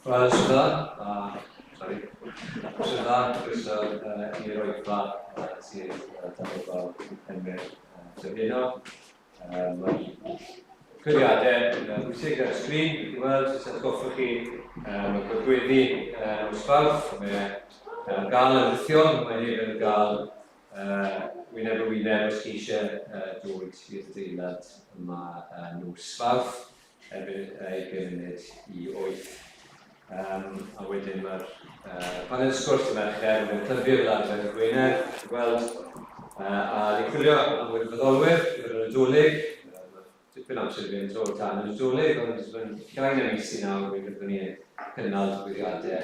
Wel, Sydda, croeso i'r Oedfa'r sydd tanfod Emyr James. Mae'r cyfriadau bwysig ar y sgrin, wedi weld, jyst atgoffa chi, mae gweddi nosbarth, mae'n gael yn ddithiol, mae hefyd yn gael wyneb o wyneb os chi eisiau dod i'r adeilad yma nosbarth, hefyd 20 munud i 8. A wedyn mae'r panel sgwrs y mercher yn clyfio fel arfer y Gwynedd, gweld a ni'n chwilio am wirfoddolwyr, yw'r Nadolig, dipyn amser fi'n tro tan y Nadolig, ond mae'n llai na mis i nawr, fe fyddwn ni'n cynnal digwyddiadau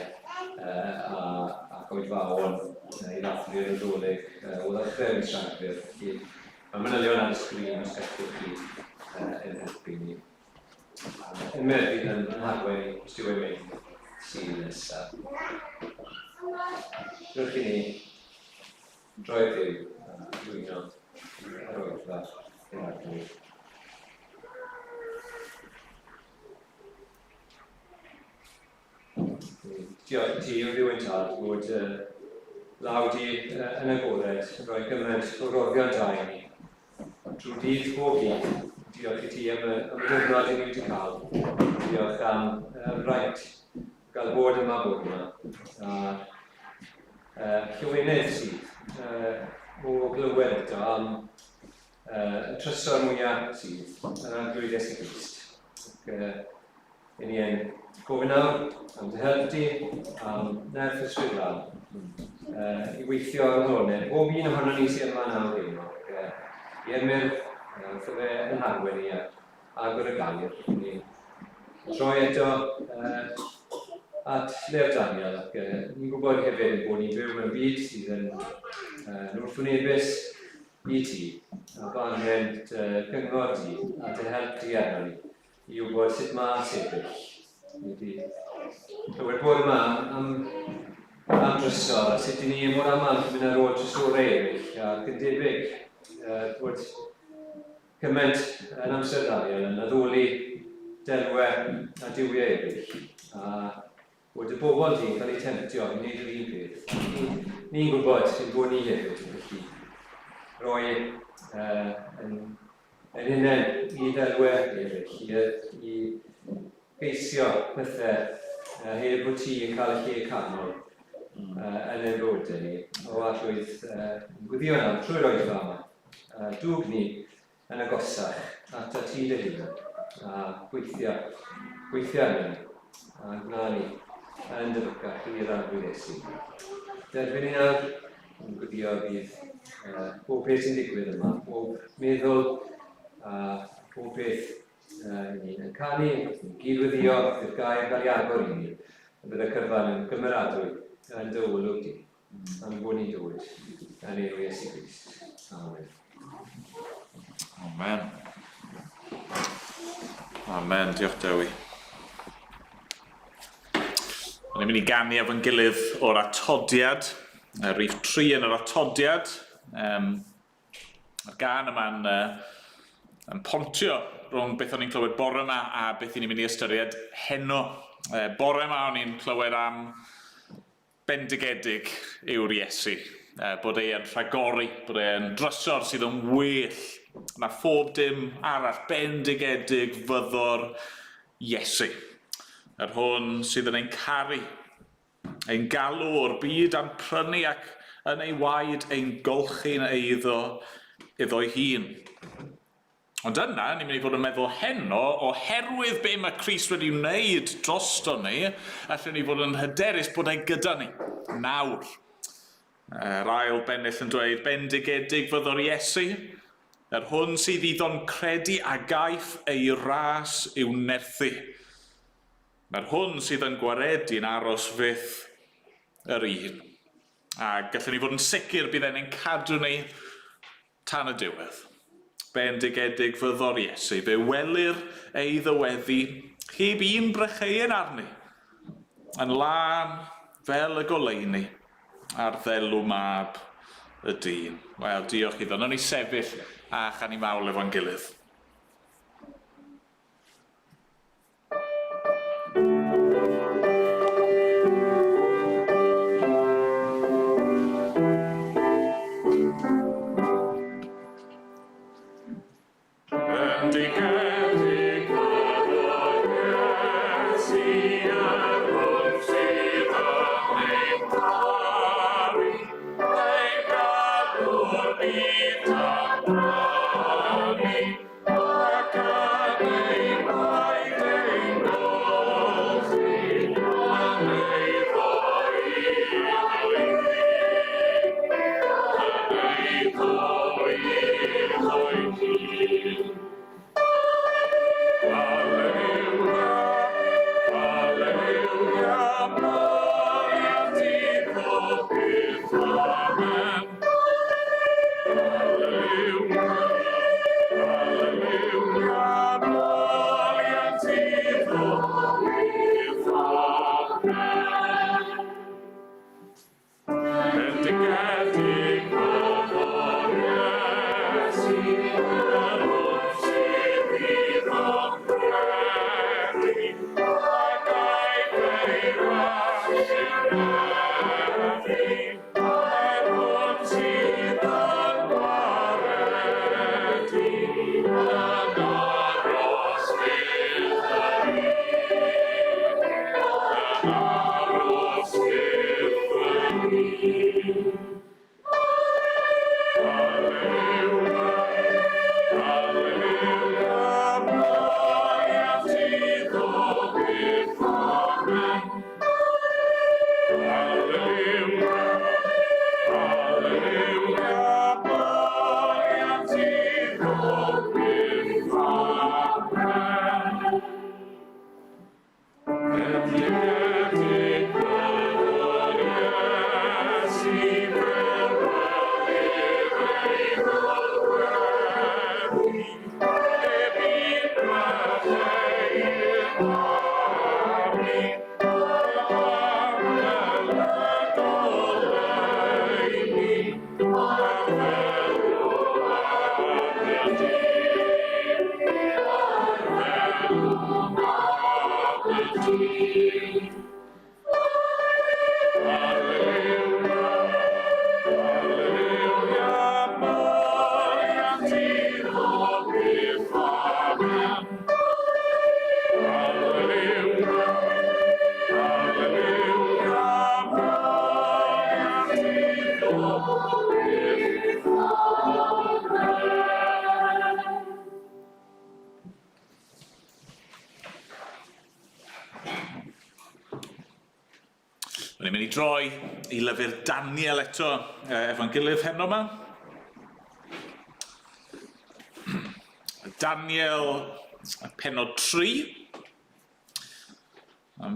a Oedfawon i ddathlu'r Nadolig o ddechrau mis Rhagfyr. Mae manylion ar y sgrin os gallwch chi yn helpu ni. Emyr fydd yn harwen i stiwyn mynd sy'n nesaf. Rwy'ch chi ni droi'r Dduw dwyno ar Oedfa'r Hwyr. Diolch i ti o ddiwyn tad fod law di yn agored yn rhoi gymaint o roddion da i ni. Drwy dydd bob dydd. Diolch i ti am y gyfnod i ni wedi cael. Diolch am rhaid gael bod yma bod yma. Llywynydd sydd o glywed am y trysor mwyaf sydd yn arglwydd Iesu Grist. I ni yn gofyn nawr am dy help di, am nerth ysbrydol, i weithio ar ddonau. Bob un ohono ni sydd yma nawr hyn, i Emyr, wrth fe yn harwen ni agor y gair. Ni troi eto at Lew Daniel, ac ni'n gwybod hefyd bod ni'n byw mewn byd sydd yn wrthwynebus i ti, a bangen cyngor ti, a dy help di arno ni, i wybod sut mae sefyll. Ni wedi clywed bod yma am drysor, a sut i ni mor aml yn mynd ar ôl trysorau eraill, ac yn debyg bod cymaint yn amser Daniel yn addoli delwau a diwiau eraill, a bod y bobl di'n cael eu temtio i wneud yr un peth. Ni'n gwybod sy'n bod ni hefyd yn gallu rhoi yn hunain i delwau eraill, i geisio pethau heb bod ti yn cael y lle canol yn ein bywydau ni. O allwydd gwyddio nawr trwy'r Oedfa yma, dwg ni yn agosach at y ti dy hun, a gweithio arno ni, a gwna ni yn dyfycach i'r arglwydd Iesu. Derbyn ni nawr, yn gwyddio fydd bob peth sy'n digwydd yma, bob meddwl a bob peth ni'n canu, ni'n gydwyddio, bydd gair cael ei agor i ni, a bydd y cyfan yn gymeradwy yn dy olwg di, am bod ni'n dod yn enw Iesu Grist. Amen. Amen. Amen, diolch Dewi. Ni'n mynd i ganu efo'n gilydd o'r atodiad, rhif 3 yn yr atodiad. Mae'r gan yma'n pontio rhwng beth o'n i'n clywed bore yma a beth o'n i'n mynd i ystyried heno. Bore yma o'n i'n clywed am bendigedig yw'r Iesu, bod e'n rhagori, bod e'n drysor sydd yn well na phob dim arall, bendigedig fyddor Iesu. Yr hwn sydd yn ein caru, ein galw o'r byd a'n prynu ac yn ei waed ein golchi'n iddo'i hun. Ond yna, ni'n mynd i fod yn meddwl heno, oherwydd be mae Crist wedi wneud drosto ni, allwn ni fod yn hyderus bod ei gyda ni, nawr. Yr ail bennill yn dweud, bendigedig fyddor Iesu, yr hwn sydd iddo'n credu a gaiff ei ras i'w nerthu. Mae'r hwn sydd yn gwaredu'n aros fyth yr un. A gallwn ni fod yn sicr bydd e'n cadw ni tan y diwedd. Bendigedig fyddor Iesu, fe welir ei ddyweddu, heb un brycheien arni, yn lan fel y goleuni ar ddelw mab y dyn. Wel, diolch iddo. Nawn ni sefyll a chan i mawl efo'n gilydd. Ni'n mynd i droi I lyfr Daniel eto efo'n gilydd heno yma. Daniel, pennod 3.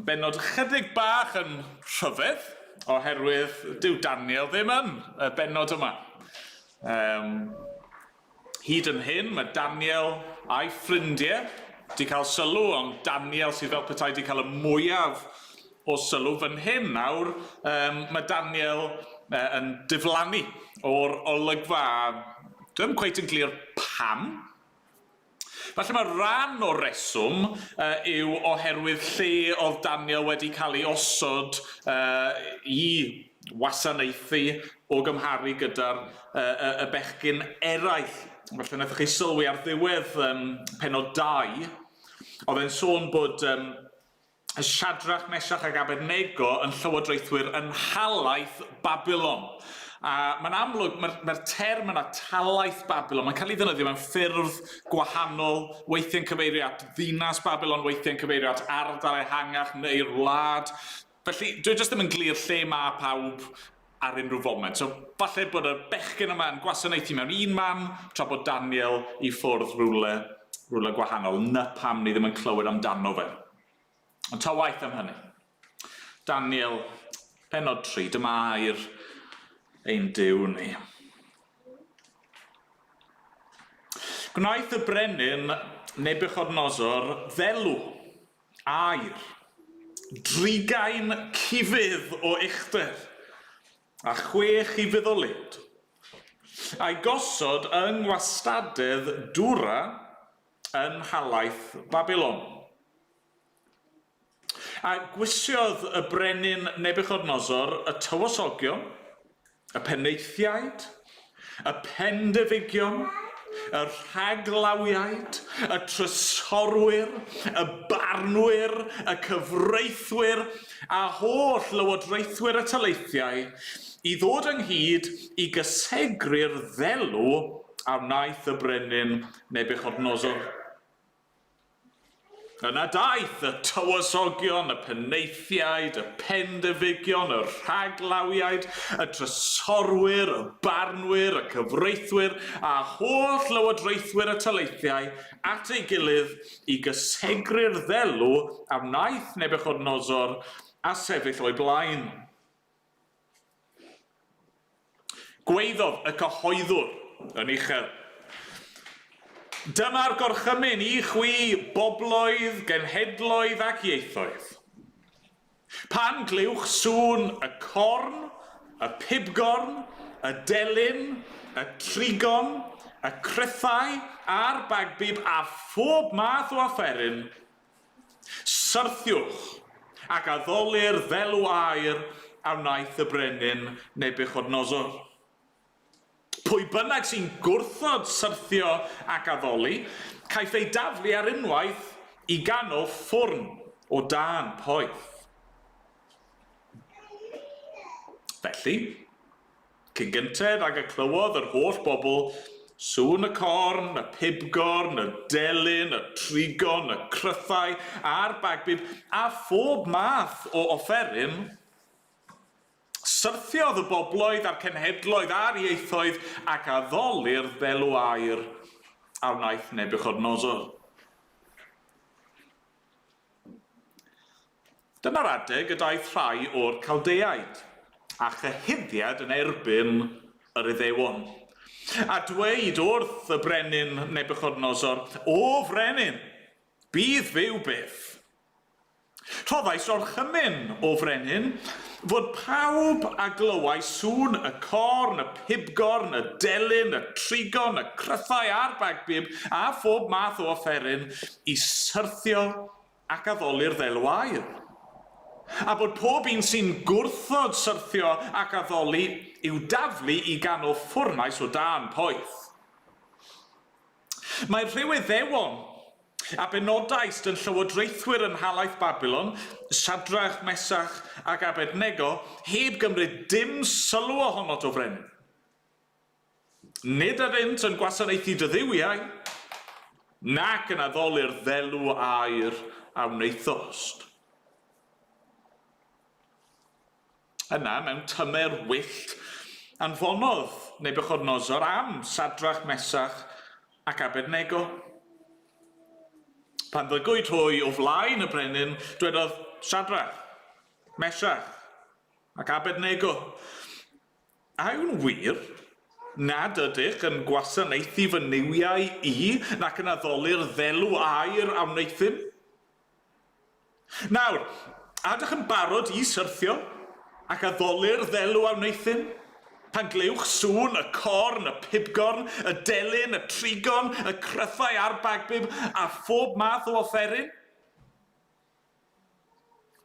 Bennod chydig bach yn rhyfedd, oherwydd dyw Daniel ddim yn y bennod yma. Hyd yn hyn, mae Daniel a'i ffrindiau wedi cael sylw, ond Daniel sydd fel petai wedi cael y mwyaf o sylw fan hyn nawr, mae Daniel yn diflannu o'r olygfa. Dwi'n cweit yn glir pam. Falle mae rhan o'r reswm yw oherwydd lle oedd Daniel wedi cael ei osod I wasanaethu o gymharu gyda'r y bechgyn eraill. Falle wnaethoch chi sylwi ar ddiwedd pennod 2, oedd e'n sôn bod y Siadrach, Mesach ac Abednego yn llywodraethwyr yn halaeth Babylon. A mae'n amlwg, mae'r term yna talaeth Babylon, mae'n cael ei ddefnyddio mewn ffyrdd gwahanol, weithio'n cyfeirio at ddinas Babylon, weithio'n cyfeirio at ardal ehangach neu'r wlad. Felly, dwi jyst ddim yn glir lle mae pawb ar unrhyw foment. So, falle bod y bechgyn yma yn gwasanaethu mewn un man, tra bod Daniel I ffwrdd rhywle gwahanol. Na pam ni ddim yn clywed amdano fe. Ond ta waith am hynny. Daniel, pennod 3, dyma air ein Duw ni. Gwnaeth y brenin Nebuchadnezzar ddelw, air, 30 cifydd o uchder, a 6 cifydd o lyd, a'i gosod yng ngwastadedd Dwra yn halaeth Babylon. A gwisiodd y brenin Nebuchadnezzar y tywysogion, y penaethiaid, y pendifigion, y rhaglawiaid, y trysorwyr, y barnwyr, y cyfreithwyr a holl lywodraethwyr y taleithiau i ddod ynghyd i gysegru'r ddelw a wnaeth y brenin Nebiwchodynosor. Yna daeth y tywysogion, y penaethiaid, y pendifigion, y rhaglawiaid, y trysorwyr, y barnwyr, y cyfreithwyr a holl lywodraethwyr y taleithiau at ei gilydd i gysegru'r ddelw a wnaeth Nebiwchodynosor a sefyll o'i blaen. Gwaeddodd y cyhoeddwr yn uchel. Dyma'r gorchymyn i chwi bobloedd, genhedloedd ac ieithoedd. Pan gliwch sŵn y corn, y pibgorn, y delyn, y trigon, y crythau a'r bagbib a phob math o offeryn, syrthiwch ac addoli'r ddelw aur a wnaeth y brenin Nebiwchodynosor. Pwy bynnag sy'n gwrthod syrthio ac addoli, caiff ei daflu ar unwaith i ganol ffwrn o dan poeth. Felly, cyn gynted ag y clywodd yr holl bobl, sŵn y corn, y pibgorn, y delyn, y trigon, y crythau a'r bagbib a phob math o offeryn, syrthiodd y bobloedd a'r cenhedloedd a'r ieithoedd ac addoli'r ddelw aur a wnaeth Nebiwchodynosor. Dyna'r adeg y daeth rhai o'r Caldeaid a chyhuddiad yn erbyn yr Iddewon. A dweud wrth y brenin Nebiwchodynosor, o frenin, bydd fyw byth. Rhoddais orchymyn o frenin fod pawb a glywai sŵn y corn, y pibgorn, y delyn, y trigon, y crythau a'r bagbib a phob math o offeryn i syrthio ac addoli'r ddelw aur. A bod pob un sy'n gwrthod syrthio ac addoli i'w daflu i ganol ffwrnais o dan poeth. Mae rhyw Iddewon a benodais yn llywodraethwyr yn halaeth Babylon, Sadrach, Mesach ac Abednego, heb gymryd dim sylw ohonot o frenin. Nid ydynt yn gwasanaethu dyddiwiau, nac yn addoli'r ddelw aur a wneithost. Yna, mewn tymer wyllt, anfonodd Nebiwchodynosor am Sadrach, Mesach ac Abednego. Pan ddygwyd hwy o flaen y brenin, dwedodd Sadrach, Mesach ac Abednego, a yw'n wir nad ydych yn gwasanaethu fy niwiau i nac yn addoli'r ddelw aur a wneithym? Nawr, ydych yn barod i syrthio ac addoli'r ddelw a wneithym? Pan glewch sŵn y corn, y pibgorn, y delyn, y trigon, y crythau a'r bagbib a phob math o offeryn?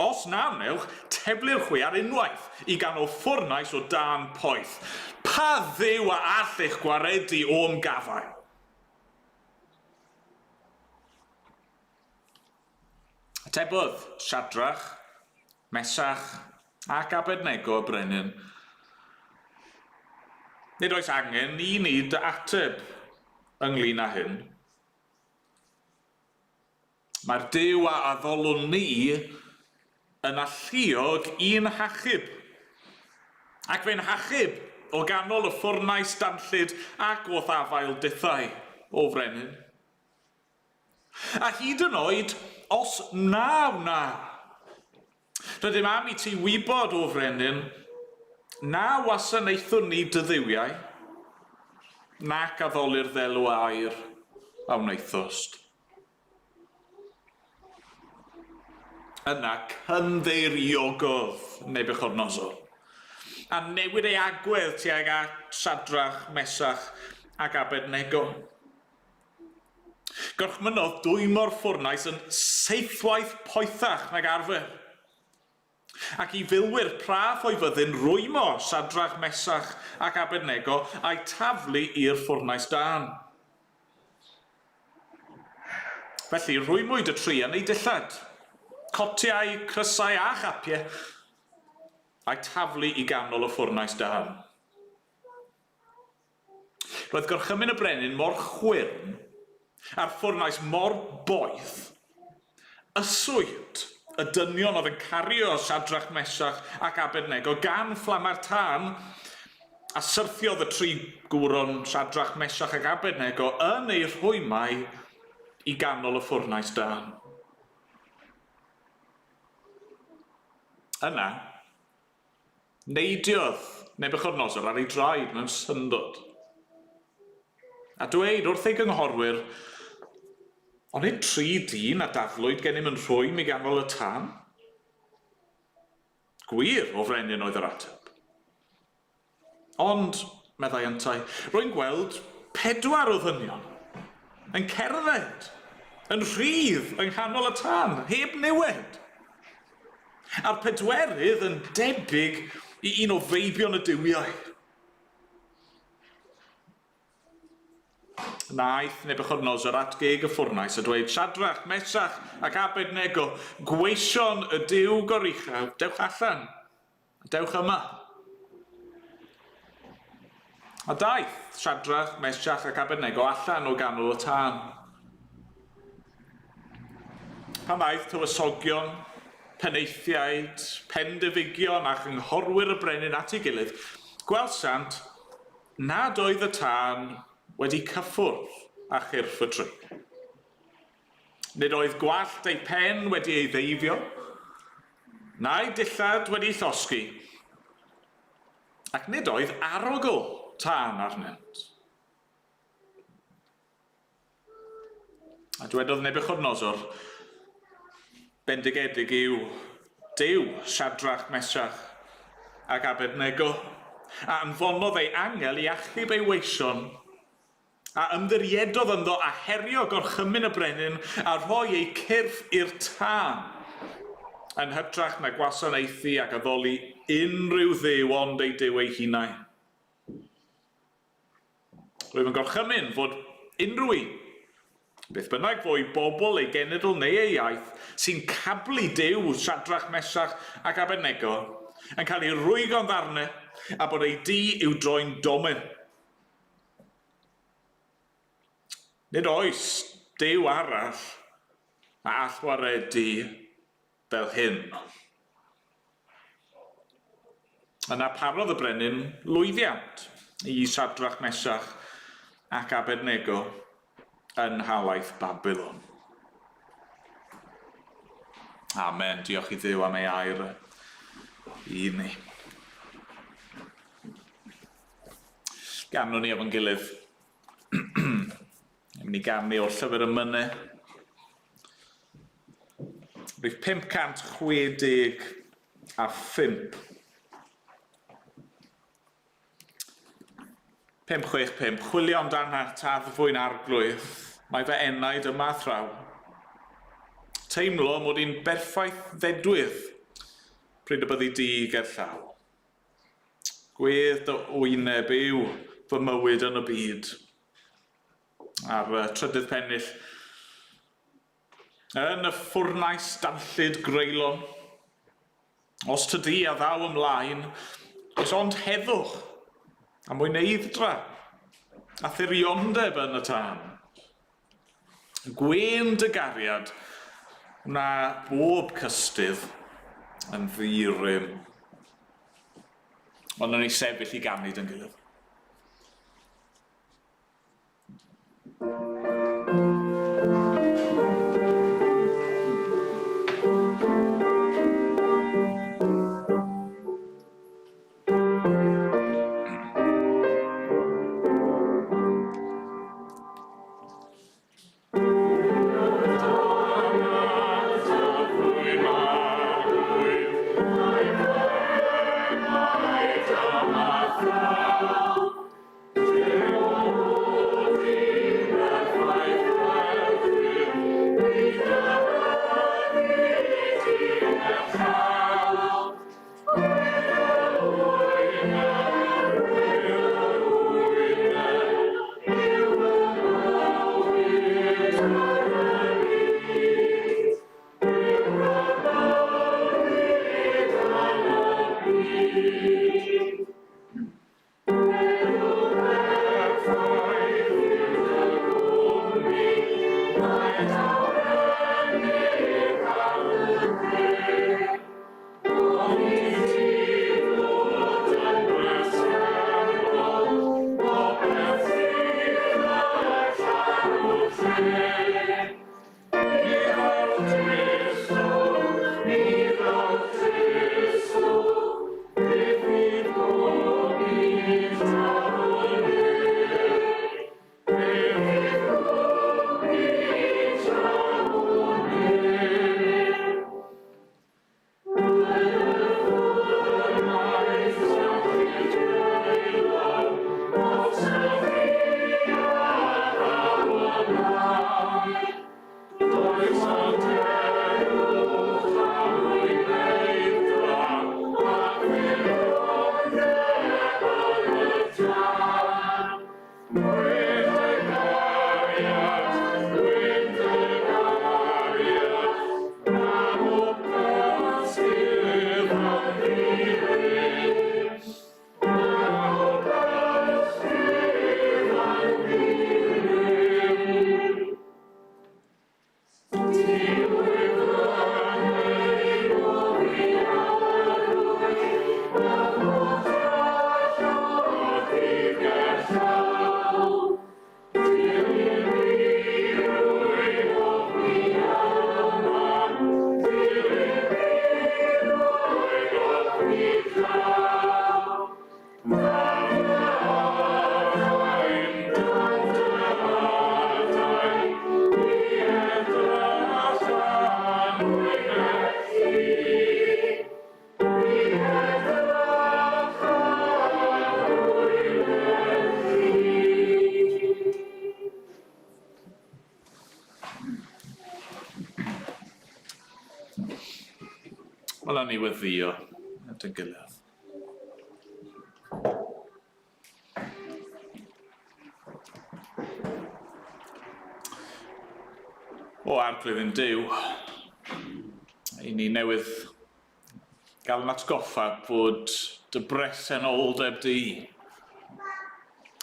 Os na wnewch, tebli'r chwi ar unwaith i ganol ffwrnais o dan poeth. Pa ddew a all eich gwaredu o'm gafael? Atebodd Sadrach, Mesach ac Abednego y brenin. Nid oes angen i ni ateb ynglyn â hyn. Mae'r Duw a addolwn ni yn alluog un hachub, ac fe'n hachub o ganol y ffwrnais danllyd ac o ddafael dithau o frenin. A hyd yn oed, os na, rydym am i ti wybod o frenin, na wasanaethwn ni dyddiwiau, nac addoli'r ddelw aur a wneithost. Yna cynddeiriogodd Nebiwchodynosor, a newid ei agwedd tuag at Sadrach, Mesach ac Abednego. Gorchmynodd dwymo'r ffwrnais yn seithwaith poethach nag arfer, ac i filwyr praff o'i fyddin rwymo Sadrach, Mesach ac Abednego a'i taflu i'r ffwrnais dan. Felly rhwymwyd y tri yn ei dillad, cotiau, crysau a chapiau, a'i taflu i ganol y ffwrnais dân. Roedd gorchymyn y brenin mor chwyrn, a'r ffwrnais mor boeth, yswyd y dynion oedd yn cario Siadrach, Mesach ac Abednego gan fflama'r tân, a syrthiodd y tri gwron Siadrach, Mesach ac Abednego yn ei rhwymau i ganol y ffwrnais dân. Yna, neidiodd Nebuchadnezzar ar ei draed mewn syndod, a dweud wrth ei gynghorwyr, ond nid 3 dyn a daflwyd gennym yn rhwym i ganol y tân? Gwir o frenin oedd yr ateb. Ond, meddai yntau, rwy'n gweld 4 o ddynion yn cerdded, yn rhydd yng nghanol y tân, heb niwed. A'r 4 yn debyg i un o feibion y duwiau. Naeth Nebuchadnezzar at geg y ffwrnais a dweud, Siadrach, Mesach ac Abednego, gweision y Duw goruchaf, dewch allan, dewch yma. A daeth Siadrach, Mesach ac Abednego allan o ganol y tân. Pan ddaeth tywysogion, peneithiaid, pendifigion a chynghorwyr y brenin at ei gilydd, gwelsant nad oedd y tân wedi cyffwrdd a chyrff y tri. Nid oedd gwallt ei pen wedi ei ddeifio, na'i dillad wedi llosgi, ac nid oedd arogl tân arnynt. A dwedodd Nebuchadnezzar, bendigedig yw Duw Siadrach, Mesach ac Abednego, a anfonodd ei angel i achub ei weision, a ymddiriedodd ynddo a herio gorchymyn y brenin a rhoi ei cyrff i'r tân, yn hytrach na gwasanaethu ac addoli unrhyw dduw ond ei Duw ei hunain. Rwyf yn gorchymyn fod unrhyw un, beth bynnag fwy bobl ei genedl neu ei iaith, sy'n cablu Duw Siadrach, Mesach ac Abednego, yn cael ei rwygo'n ddarnau a bod ei di i'w droi'n domen. Nid oes Duw arall a allwaredu fel hyn. Yna parodd y brenin lwyddiant i Siadrach, Mesach ac Abednego yn halaeth Babylon. Amen. Diolch i Dduw am ei air i ni. Ganwn ni efo'n gilydd. Yn mynd i ganu o'r llyfr y mynydd. Rwyf 565. 565. Chwilio amdana taddfwyn arglwydd. Mae fy enaid yma thraw. Teimlo mod i'n berffaith ddedwydd pryd y byddi di gerllaw. Gwedd dy wyneb yw fy mywyd yn y byd. A'r trydydd pennill. Yn y ffwrnais danllyd greulon, os tydi a ddaw ymlaen, oes ond heddwch a mwy neiddra a thiriondeb yn y tân. Gwyn dy gariad na bob cystydd yn ddyrym. Ond yn ei sefyll i ganid yn gilydd. Wel, ni weddio at y gilydd. O arglwydd yn Duw, i ni newydd gael yn atgoffa bod dy bresenoldeb di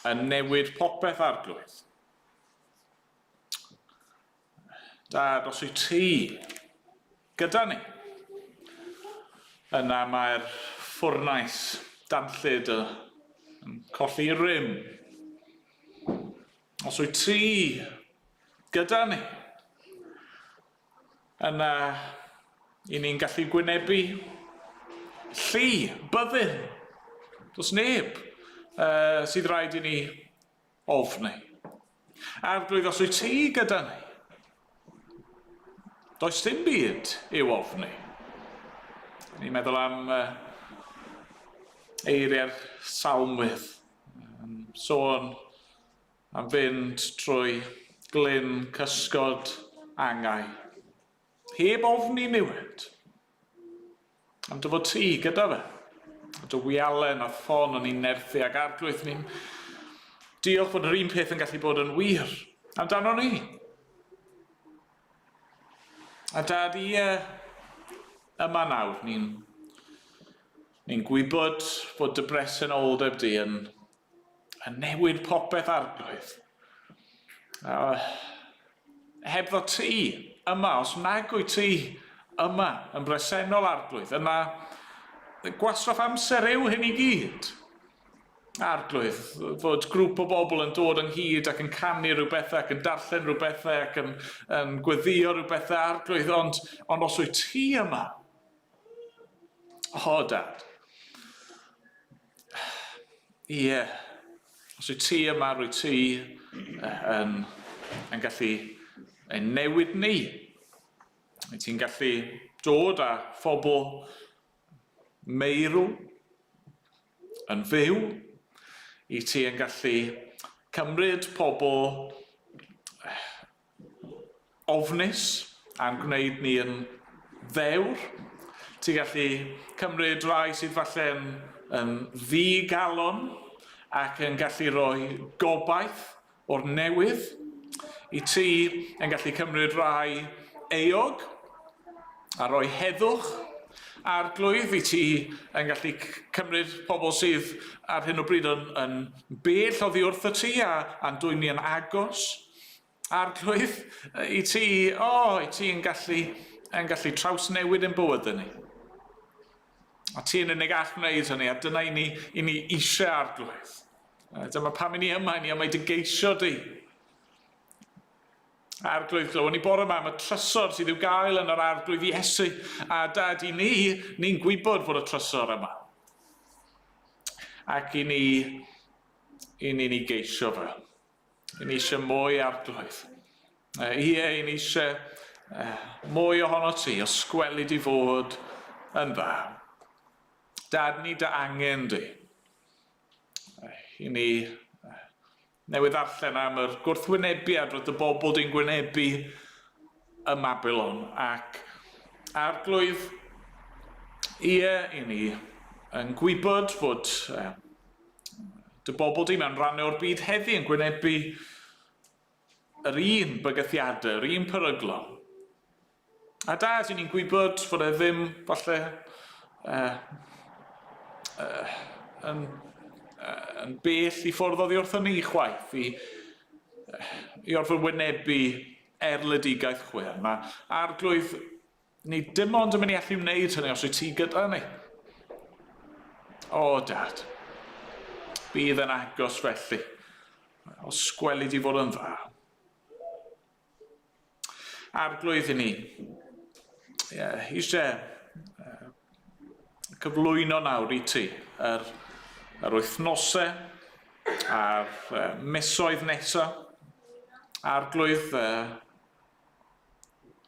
yn newid popeth arglwydd. Dad, os wyt ti gyda ni, yna mae'r ffwrnais danllyd yn colli rym. Os wyt ti gyda ni, yna i ni'n gallu gwynebu llu, byddin. Does neb sydd rhaid i ni ofni. Arglwydd, os wyt ti gyda ni, does dim byd i'w ofni. Ni'n meddwl am eiriau'r salmwydd, sôn am fynd trwy glyn cysgod angau, heb ofni niwed, am dy fod ti gyda fe, a dy wialen a ffon o'n i'n nerthu ag arglwydd ni'n diolch bod yr un peth yn gallu bod yn wir amdano ni. A dad, yma nawr, ni'n gwybod bod dy bresenoldeb di yn newid popeth arglwydd. Hebddo ti yma, os nag wyt ti yma yn bresennol arglwydd, yna gwastraff amser yw hyn i gyd. Arglwydd, fod grŵp o bobl yn dod ynghyd ac yn canu rhywbeth ac yn darllen rhywbeth ac yn gweddio rhywbeth arglwydd, ond os wyt ti yma, o dad, ie, os wyt ti yma, rwyt ti yn gallu newid ni. Wyt ti'n gallu dod â phobl meirw yn fyw, i ti yn gallu cymryd pobl ofnus a'n gwneud ni yn ddewr. Ti'n gallu cymryd rai sydd falle yn ddigalon ac yn gallu rhoi gobaith o'r newydd. I ti yn gallu cymryd rai eog a rhoi heddwch arglwydd. I ti yn gallu cymryd pobl sydd ar hyn o bryd yn bell oddi wrtho ti a'n dwy'n ni yn agos. Arglwydd, i ti yn gallu trawsnewid yn bywyd ni. A ti yn unig all wneud hynny, a dyna i ni eisiau arglwydd. Dyma pam i ni yma i dy geisio di. Arglwydd, glywon ni bore yma am y trysor sydd i'w gael yn yr arglwydd Iesu, a dad i ni'n gwybod fod y trysor yma. Ac i ni geisio fe. I ni eisiau mwy arglwydd. I ni eisiau mwy ohono ti, ysgwelid i fod yn dda. Dad, ni dy angen di. I ni newydd ddarllen am yr gwrthwynebiad roedd y bobl di'n gwynebu y Mabilon, ac arglwydd i ni yn gwybod fod dy bobl di mewn rannau o'r byd heddi yn gwynebu yr un bygythiadau, yr un peryglon. A dad, i ni'n gwybod fod e ddim falle yn bell i ffwrdd oddi wrthon ni chwaith i orfod wynebu erledigaeth chwil. Mae arglwydd ni dim ond yn mynd i allu wneud hynny os wyt ti gyda ni. O dad, bydd yn agos felly, os gwelid i fod yn dda. Arglwydd i ni, eisiau cyflwyno nawr i ti yr wythnosau a'r misoedd nesaf. Arglwydd,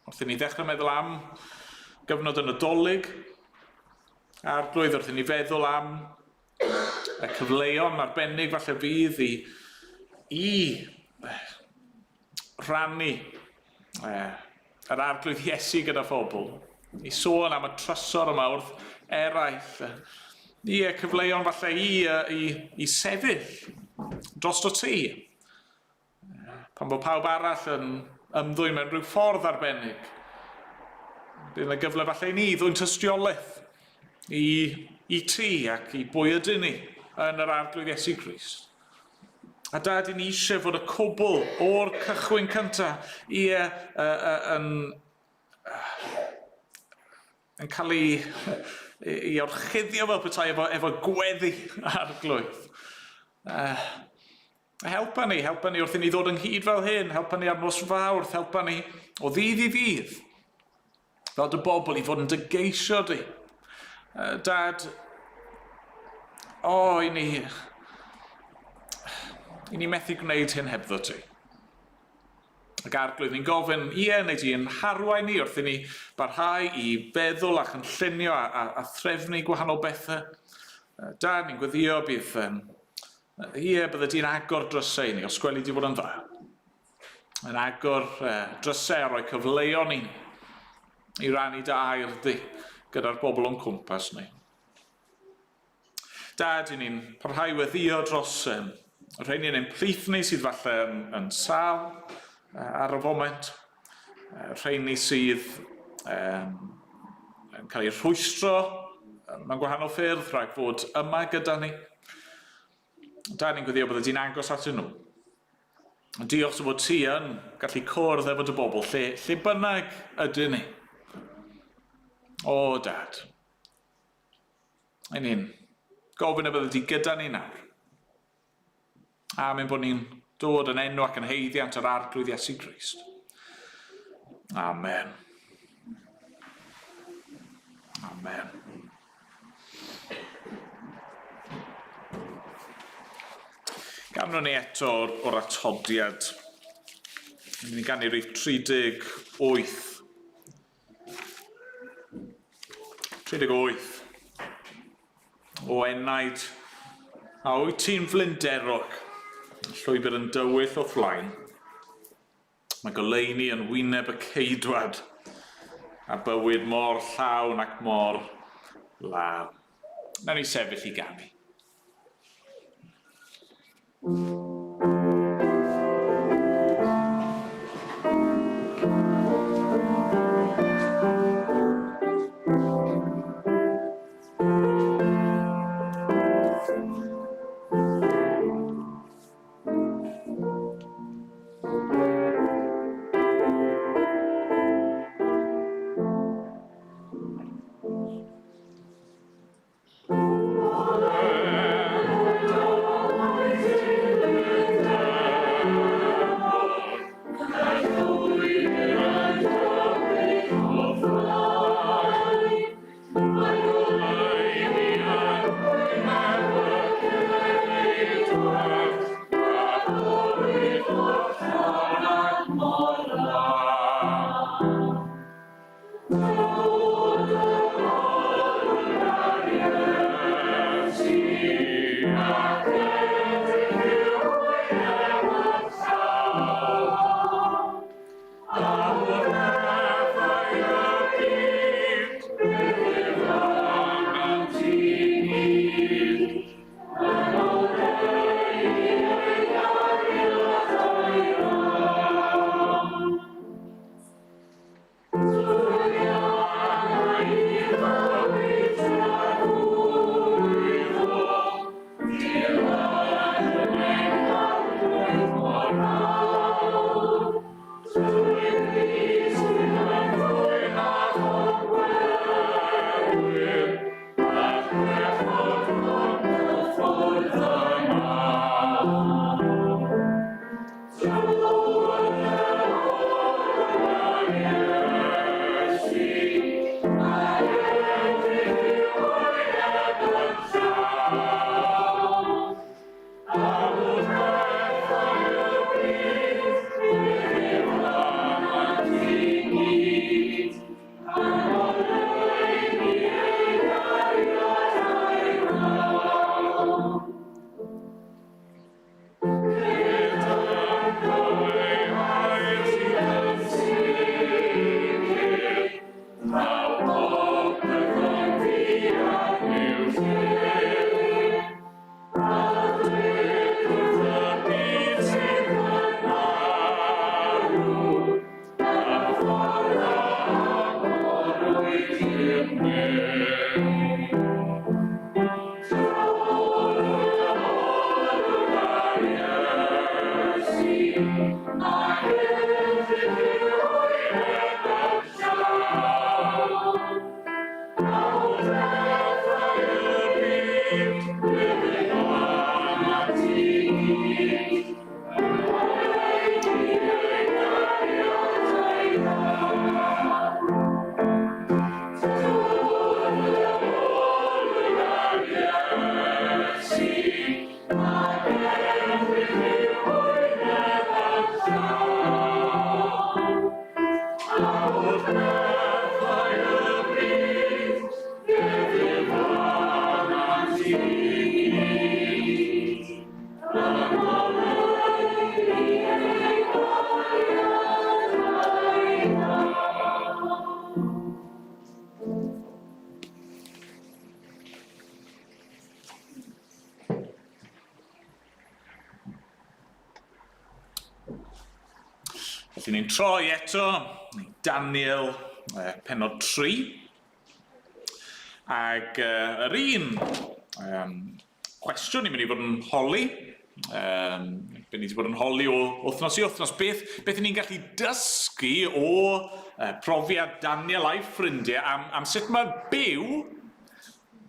wrth i ni ddechrau meddwl am gyfnod yn Nadolig. Arglwydd, wrth i ni feddwl am y cyfleon arbennig falle fydd i rannu yr arglwydd Iesu gyda phobl. I sôn am y trysor yma wrth eraill. I cyfleon falle i sefyll dros o ti. Pan bod pawb arall yn ymddwyn mewn rhyw ffordd arbennig. Bydd yna gyfle falle i ni ddwyn tystiolaeth i ti ac i bwy ydyn ni yn yr arglwydd Iesu Grist. A dad, i ni eisiau fod y cwbl o'r cychwyn cyntaf yn cael i orchuddio fel petai efo gweddi arglwydd. Helpa ni wrth i ni ddod ynghyd fel hyn, helpa ni ar nos fawrth, helpa ni o ddydd i ddydd, fel dy bobl i fod yn dygeisio di. Dad, i ni methu gwneud hyn hebddo ti. Ac arglwydd, ni'n gofyn, neu di'n harwain ni wrth i ni barhau i feddwl ac yn llunio a threfnu gwahanol bethau. Dad, ni'n gweddio bydd bydde di'n agor drysau ni, os gweli di fod yn dda. Yn agor drysau a rhoi cyfleon i rannu dy air di gyda'r bobl o'n cwmpas ni. Dad, ni'n parhau weddio dros rhain i'n plith ni sydd falle yn sal ar y foment. Rhain ni sydd yn cael ei rhwystro mewn gwahanol ffyrdd rhag fod yma gyda ni. Dad, ni'n gweddio bydde di'n agos atyn nhw. Diolch sy'n bod ti yn gallu cwrdd efo dy bobl lle bynnag ydyn ni. O, Dad. Ni'n gofyn y bydde di gyda ni nawr. Amen bod ni'n dod yn enw ac yn heiddiant yr arglwydd Iesu Grist. Amen. Amen. Gamnon ni eto o'r atodiad. Ni'n ganu rhif 38. 38. O enaid. A wyt ti'n flinderog, llwybr yn dywyll o flaen. Mae goleuni yn wyneb y ceidwad, a bywyd mor llawn ac mor law. Nawn ni sefyll i ganu. Felly ni'n troi eto i Daniel pennod 3. Ac yr un cwestiwn ni'n mynd i fod yn holi, be ni wedi bod yn holi o wythnos i wythnos, beth ni'n gallu dysgu o profiad Daniel a'i ffrindiau am sut mae byw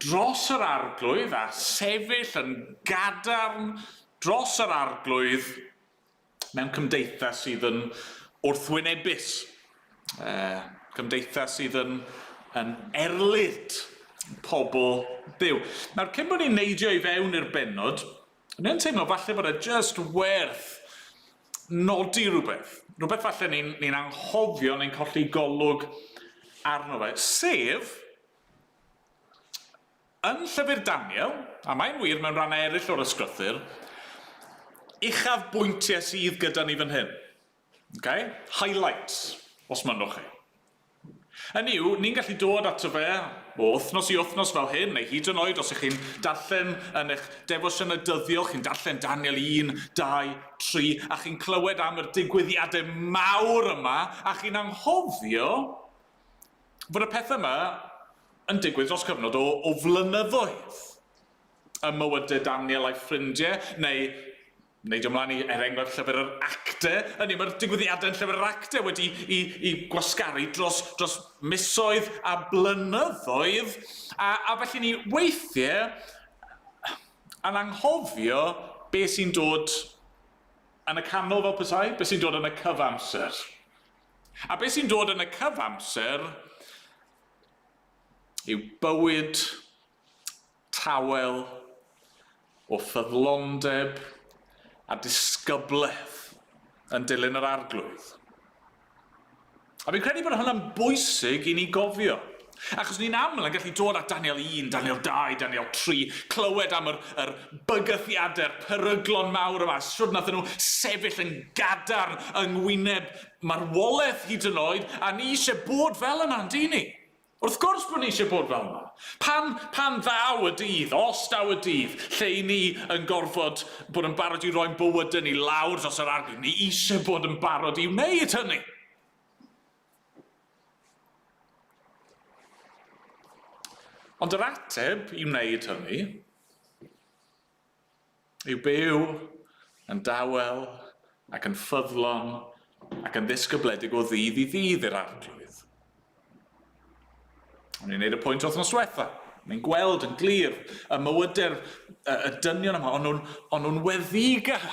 dros yr arglwydd a sefyll yn gadarn dros yr arglwydd mewn cymdeithas sydd yn wrthwynebus, cymdeithas sydd yn erlyd pobl byw. Nawr, cyn bod ni'n neidio i fewn i'r bennod, ni'n teimlo falle bod e just werth nodi rhywbeth. Rhywbeth falle ni'n anghofio, ni'n colli golwg arno fe, sef yn llyfr Daniel, a mae'n wir mewn rhan eraill o'r ysgrythur, uchafbwyntiau sydd gyda ni fan hyn. Okay? Highlights, os mynnwch chi. Hynny yw, ni'n gallu dod ato fe o wythnos i wythnos fel hyn, neu hyd yn oed os ych chi'n darllen yn eich defosiwn y dyddiol, chi'n darllen Daniel 1, 2, 3, a chi'n clywed am yr digwyddiadau mawr yma, a chi'n anghofio fod y pethau yma yn digwydd dros cyfnod o flynyddoedd. Y mywydau Daniel a'i ffrindiau, neu neidio ymlaen i enghraifft llyfr yr actau, hynny mae'r digwyddiadau yn llyfr yr actau wedi i gwasgaru dros misoedd a blynyddoedd, a felly ni weithiau yn anghofio beth sy'n dod yn y canol fel petai, beth sy'n dod yn y cyfamser. A beth sy'n dod yn y cyfamser yw bywyd tawel o ffyddlondeb a disgyblaeth yn dilyn yr arglwydd. A fi'n credu bod hwnna'n bwysig i ni gofio. Achos ni'n aml yn gallu dod at Daniel 1, Daniel 2, Daniel 3, clywed am yr bygythiadau'r peryglon mawr yma, sydd nath nhw sefyll yn gadarn yng ngwyneb marwolaeth hyd yn oed, a ni eisiau bod fel yna'n di ni. Wrth gwrs bod ni eisiau bod fel yna. Pan ddaw y dydd, os daw y dydd, lle i ni yn gorfod bod yn barod i roi'n bywydau ni lawr dros yr arglwydd, ni eisiau bod yn barod i wneud hynny. Ond yr ateb i wneud hynny yw byw yn dawel ac yn ffyddlon ac yn ddisgybledig o ddydd i ddydd i'r arglwydd. O'n i'n neud y pwynt wythnos diwetha. Ni'n gweld yn glir y mywydau'r y dynion yma, o'n nhw'n weddigar.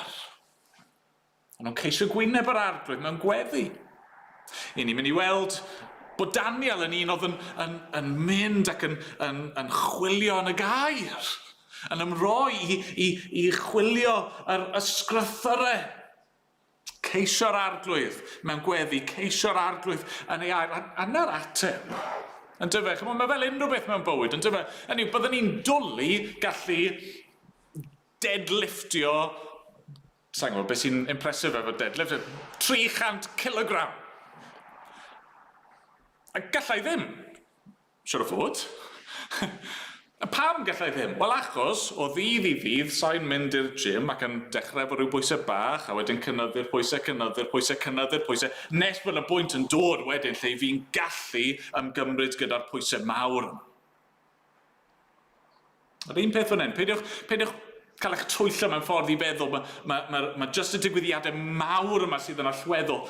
O'n nhw'n ceisio gwyneb yr arglwydd mewn gweddi. I ni'n mynd i weld bod Daniel yn un oedd yn mynd ac yn chwilio yn y gair, yn ymroi i chwilio yr ysgrythyrau. Ceisio'r arglwydd mewn gweddi, ceisio'r arglwydd yn ei air. A na'r ateb. Yn dyfe, chymod, mae fel unrhyw beth mewn bywyd, yn dyfe, hynny yw, byddwn ni'n dwlu gallu deadliftio, sa'n gwybod beth sy'n impresif efo deadlift, 300 kilogram. A gallai ddim, siwr o fod. Pam gallai ddim? Wel achos, o ddydd i ddydd, sa'n mynd i'r gym ac yn dechrau efo rhyw bwysau bach, a wedyn cynyddu'r pwysau, nes bod y bwynt yn dod wedyn lle fi'n gallu ymgymryd gyda'r pwysau mawr. Yr un peth fan hyn, peidiwch cael eich twyllo mewn ffordd i feddwl, mae just y digwyddiadau mawr yma sydd yn allweddol.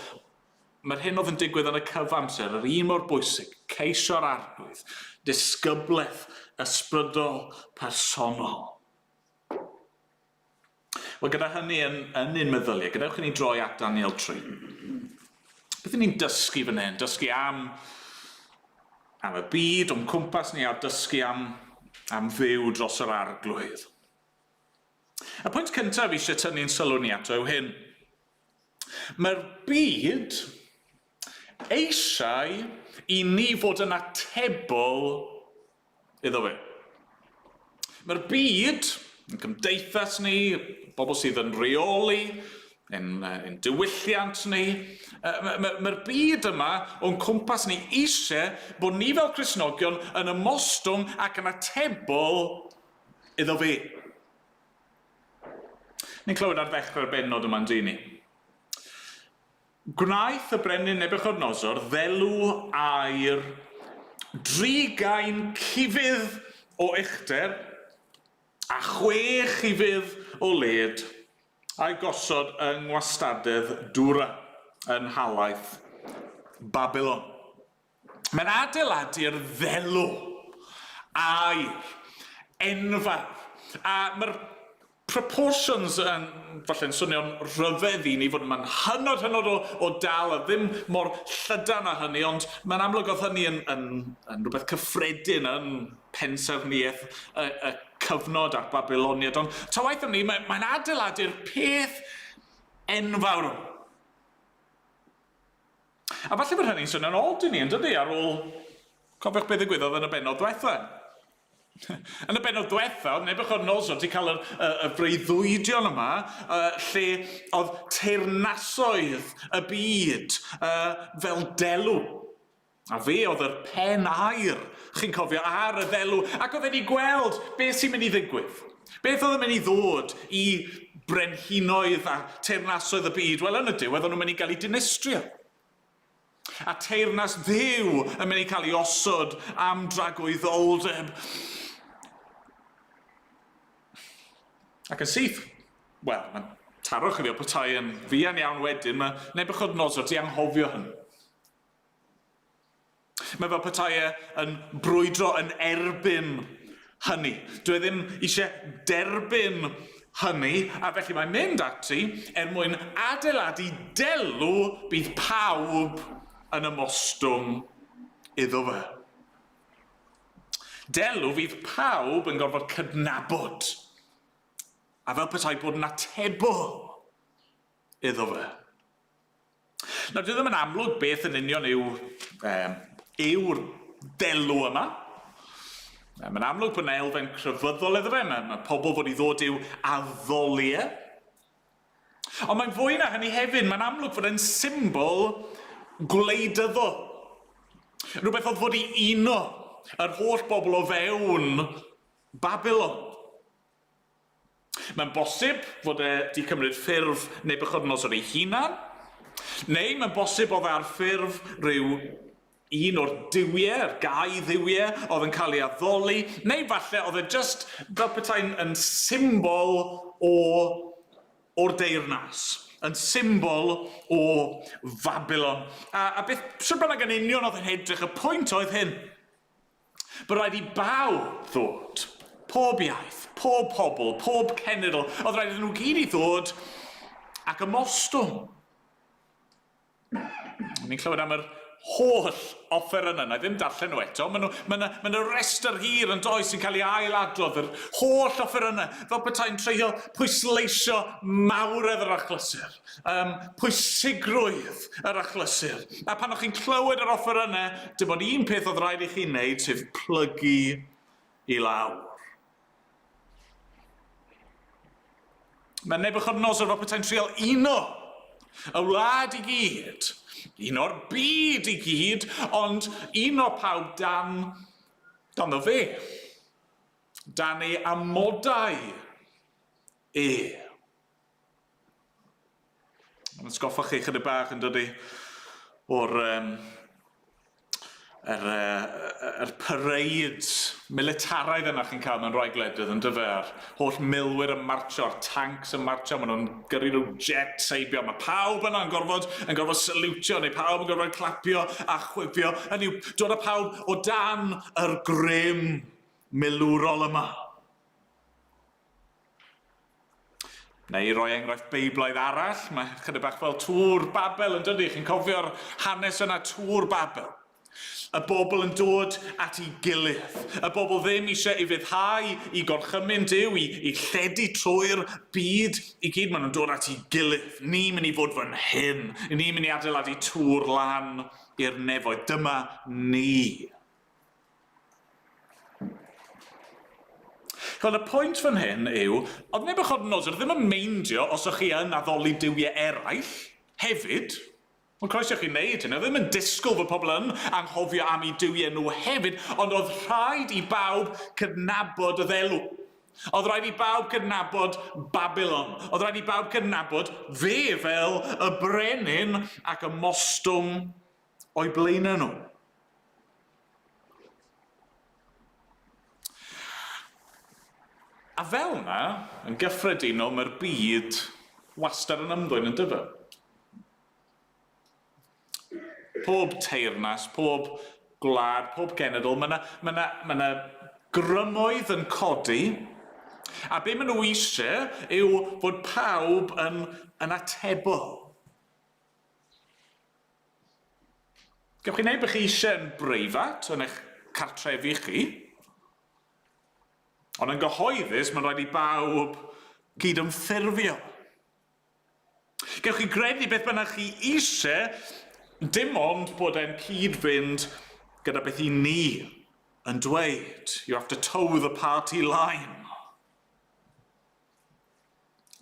Mae'r hyn oedd yn digwydd yn y cyfamser, yr un mor bwysig, ceisio'r arglwydd, disgyblaeth ysbrydol personol. Wel, gyda hynny yn un meddyliau, gadewch i ni droi at Daniel 3. Beth ni'n dysgu fan hyn? Dysgu am y byd o'n cwmpas ni, a dysgu am fyw dros yr arglwydd. Y pwynt cyntaf eisiau tynnu'n sylw ni ato yw hyn. Mae'r byd eisiau i ni fod yn atebol iddo fe. Mae'r byd, yn cymdeithas ni, bobl sydd yn reoli, yn diwylliant ni, mae'r byd yma o'n cwmpas ni eisiau bod ni fel Cristnogion yn ymostwng ac yn atebol iddo fe. Ni'n clywed ar ddechrau'r bennod yma'n di ni. Gwnaeth y brenin Nebuchadnezzar ddelw a'r 300 cifydd o uchder a 6 cifydd o led a'i gosod yng ngwastadedd Dwra yn halaeth Babylon. Mae'n adeiladu'r ddelw a'r enfawr, a mae'r proportions yn falle'n swnio'n rhyfedd i ni fod yma'n hynod o dal a ddim mor llydan â hynny, ond mae'n amlwg oedd hynny yn rhywbeth cyffredin yn pensaerniaeth y cyfnod a'r Babyloniad, ond ta waith am ni, mae'n adeiladu'r peth enfawr. A falle bod hynny'n swnio'n od i ni, yn dydi, ar ôl cofiwch beth ddigwyddodd yn y bennod diwetha. Yn y bennod diwetha, oedd Nebuchadnezzar wedi cael y freuddwydion yma lle oedd teyrnasoedd y byd fel delw. A fe oedd yr pen aur, chi'n cofio, ar y ddelw, ac oedd wedi gweld beth sy'n mynd i ddigwydd. Beth oedd yn mynd i ddod i brenhinoedd a teyrnasoedd y byd? Wel, yn y diwedd, oedd nhw'n mynd i gael eu dinistrio. A teyrnas ddew yn mynd i cael ei osod am dragwyddoldeb. Ac yn syth, wel, mae'n taro chi o petai yn fuan iawn wedyn, mae Nebuchadnezzar di anghofio hyn. Mae fel petai yn brwydro yn erbyn hynny. Dwi ddim eisiau derbyn hynny, a felly mae'n mynd ati mwyn adeiladu delw bydd pawb yn ymostwng iddo fe. Delw fydd pawb yn gorfod cydnabod, a fel petai bod yn atebol iddo fe. Nawr, dwi ddim yn amlwg beth yn union yw'r delw yma. Mae'n amlwg bod yna elfen crefyddol iddo fe. Mae pobl fod i ddod i'w addoliau. Ond mae'n fwy na hynny hefyd. Mae'n amlwg fod e'n symbol gwleidyddol. Rhywbeth oedd fod i uno yr holl bobl o fewn Babylon. Mae'n bosib fod e wedi cymryd ffurf Nebiwchodynosor ei hunan, neu mae'n bosib oedd ar ffurf rhyw un o'r diwiau, gau ddiwiau oedd yn cael ei addoli, neu falle oedd e just fel petai'n yn symbol o'r deyrnas, yn symbol o Babylon. A beth sy'n bynnag yn union oedd yn edrych, y pwynt oedd hyn, bod rhaid i bawb ddod, pob iaith, pob pobl, pob cenedl, oedd rhaid iddyn nhw gyd i ddod ac ymostwng. Ni'n clywed am yr holl offer yna, na ddim darllen nhw eto, mae'n restr hir yn does sy'n cael ei ailadrodd, yr holl offer yna, fel petai'n treulio pwysleisio mawredd yr achlysur, pwysigrwydd yr achlysur. A pan o'ch chi'n clywed yr offer yna, dim ond un peth oedd rhaid i chi wneud, sef plygu i lawr. Mae Nebiwchodynosor fel petai'n trial uno y wlad i gyd, uno'r byd i gyd, ond uno pawb dan o fe, dan ei amodau e. Mae'n sgoffa chi chydig bach yn dydi o'r pareid militaraidd yna chi'n cael mewn rhai gwledydd yn dyfe, a'r holl milwyr yn marcho, a'r tanks yn marcho, maen nhw'n gyrru rhyw jet seibio, mae pawb yna yn gorfod salwtio, neu pawb yn gorfod clapio a chwifio, hynny yw, dod â pawb o dan yr grym milwrol yma. Neu roi enghraifft Beiblaidd arall, mae chydig bach fel Tŵr Babel yn dydi, chi'n cofio'r hanes yna Tŵr Babel. Y bobl yn dod at ei gilydd. Y bobl ddim eisiau ei fyddhau, i gorchymyn Duw, i lledu trwy'r byd i gyd. Maen nhw'n dod at ei gilydd. Ni'n mynd i fod fan hyn. Ni'n mynd i adeiladu tŵr lan i'r nefoedd. Dyma ni. Wel, y pwynt fan hyn yw, oedd Nebiwchodynosor ddim yn meindio os o'ch chi yn addoli duwiau eraill hefyd. Mae'n croeso chi wneud hyn, oedd ddim yn disgwyl fod pobl yn anghofio am ei duwiau nhw hefyd, ond oedd rhaid i bawb cydnabod y ddelw. Oedd rhaid i bawb cydnabod Babylon. Oedd rhaid i bawb cydnabod fe fel y brenin ac y mostwng o'i blaenau nhw. A fel yna, yn gyffredinol, mae'r byd wastad yn ymddwyn yn dyfa. Pob teyrnas, pob gwlad, pob genedl, mae yna grymoedd yn codi, a be maen nhw eisiau yw fod pawb yn atebol. Gewch chi wneud bych chi eisiau yn breifat yn eich cartrefi chi, ond yn gyhoeddus mae'n rhaid i bawb gydymffurfio. Gewch chi gredu beth bynnag chi eisiau, dim ond bod e'n cyd-fynd gyda beth i ni yn dweud. You have to toe the party line.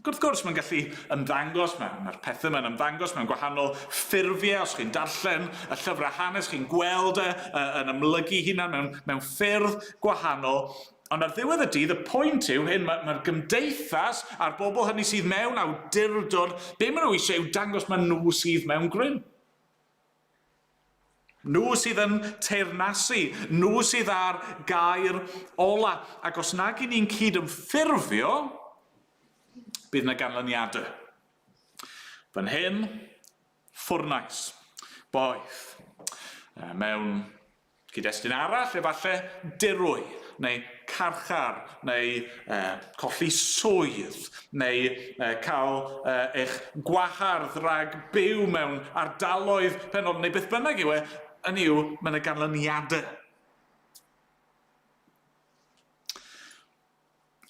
Wrth gwrs, mae'n gallu ymddangos, mae'r pethau mae'n ymddangos, mae'n gwahanol ffurfiau. Os chi'n darllen y llyfrau hanes, chi'n gweld yn ymlygu hunan mewn ffyrdd gwahanol. Ond ar ddiwedd y dydd, y pwynt yw hyn, mae'r gymdeithas a'r bobl hynny sydd mewn awdurdod, be maen nhw eisiau yw dangos mae nhw sydd mewn grym. Nhw sydd yn teyrnasu, nhw sydd ar gair ola. Ac os nag i ni'n cydymffurfio, bydd yna ganlyniadau. Fan hyn, ffwrnais, boeth. Mewn cyd-destun arall, efallai dirwy, neu carchar, neu colli swydd, neu cael eich gwahardd rhag byw mewn ardaloedd penodol, neu beth bynnag yw hynny yw, mae yna ganlyniadau.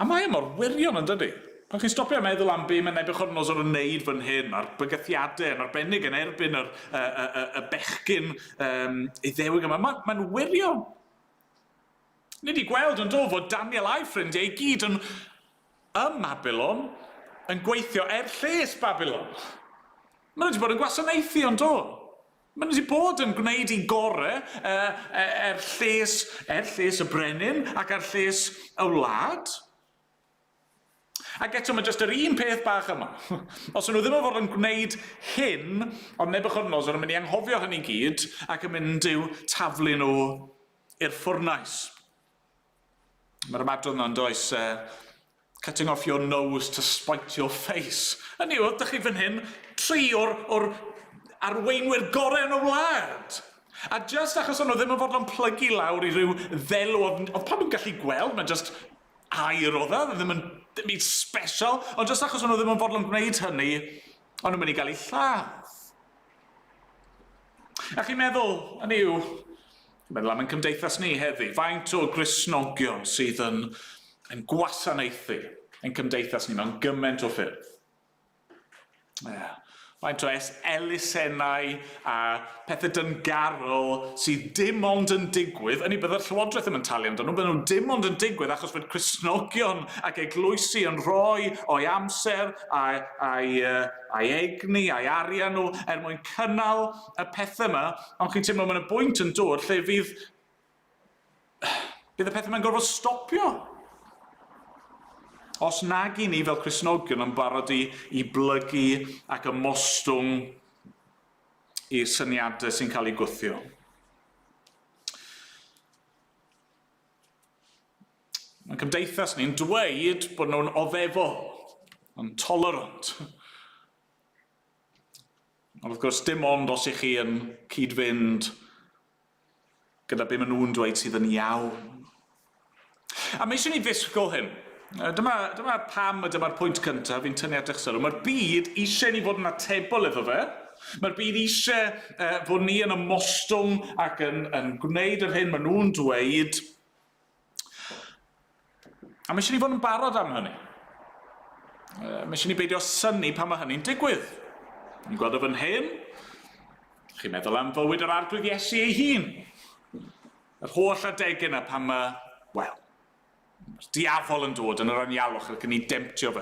A mae mor wirion yn dydi? Pan chi'n stopio a meddwl am be mae Nebiwchodynosor yn wneud fan hyn, a'r bygythiadau yn arbennig yn erbyn y bechgyn Iddewig yma, mae'n wirion. Ni wedi gweld yn dod fod Daniel a'i ffrindiau i gyd yn Babylon yn gweithio lles Babylon. Maen nhw wedi bod yn gwasanaethu yn dod. Maen nhw wedi bod yn gwneud I gorau lles y brenin ac lles y wlad. Ac eto mae jyst yr un peth bach yma. Os nhw ddim yn fod yn gwneud hyn, ond Nebiwchodynosor yn mynd I anghofio hynny gyd ac yn mynd i'w taflu nhw i'r ffwrnais. Mae'r ymadrodd yna'n does, cutting off your nose to spite your face. Hynny yw, ydych chi fan hyn, 3 o'r arweinwyr gorau yn y wlad. A just achos nhw ddim yn fod yn plygu lawr I ryw ddelw, oedd pan nhw'n gallu gweld, mae'n just air o dda, ddim byd special, ond just achos nhw ddim yn fodlon gwneud hynny, ond nhw'n mynd I gael eu lladd. A chi'n meddwl, hynny yw, meddwl am ein cymdeithas ni heddi, faint o Gristnogion sydd yn gwasanaethu ein cymdeithas ni mewn gymaint o ffyrdd. Faint o elusennau a pethau dyngarol sydd dim ond yn digwydd, yn I byddai'r Llywodraeth ddim yn talu amdano nhw, bydden nhw dim ond yn digwydd achos bod Cristnogion ac eglwysi yn rhoi o'i amser a'i egni, a'i arian nhw mwyn cynnal y pethau yma, ond chi'n teimlo mae'n y bwynt yn dod lle fydd y pethau yma'n gorfod stopio. Os nag I ni fel Cristnogion yn barod I blygu ac ymostwng i'r syniadau sy'n cael eu gwthio. Mae'n cymdeithas ni'n dweud bod nhw'n oddefol, yn tolerant. Ond wrth gwrs, dim ond os ych chi yn cyd-fynd gyda be maen nhw'n dweud sydd yn iawn. A mae eisiau ni ddisgwyl hyn. Dyma pam a dyma'r pwynt cyntaf fi'n tynnu at eich sylw. Mae'r byd eisiau ni fod yn atebol iddo fe. Mae'r byd eisiau fod ni yn ymostwng ac yn gwneud yr hyn maen nhw'n dweud. A mae eisiau ni fod yn barod am hynny. Mae eisiau ni beidio synnu pan mae hynny'n digwydd. Ni'n gweld o fan hyn. Chi'n meddwl am fywyd yr arglwydd Iesu ei hun. Yr holl adeg yna pan mae, wel, diafol yn dod yn yr anialwch ac yn ei demptio fe.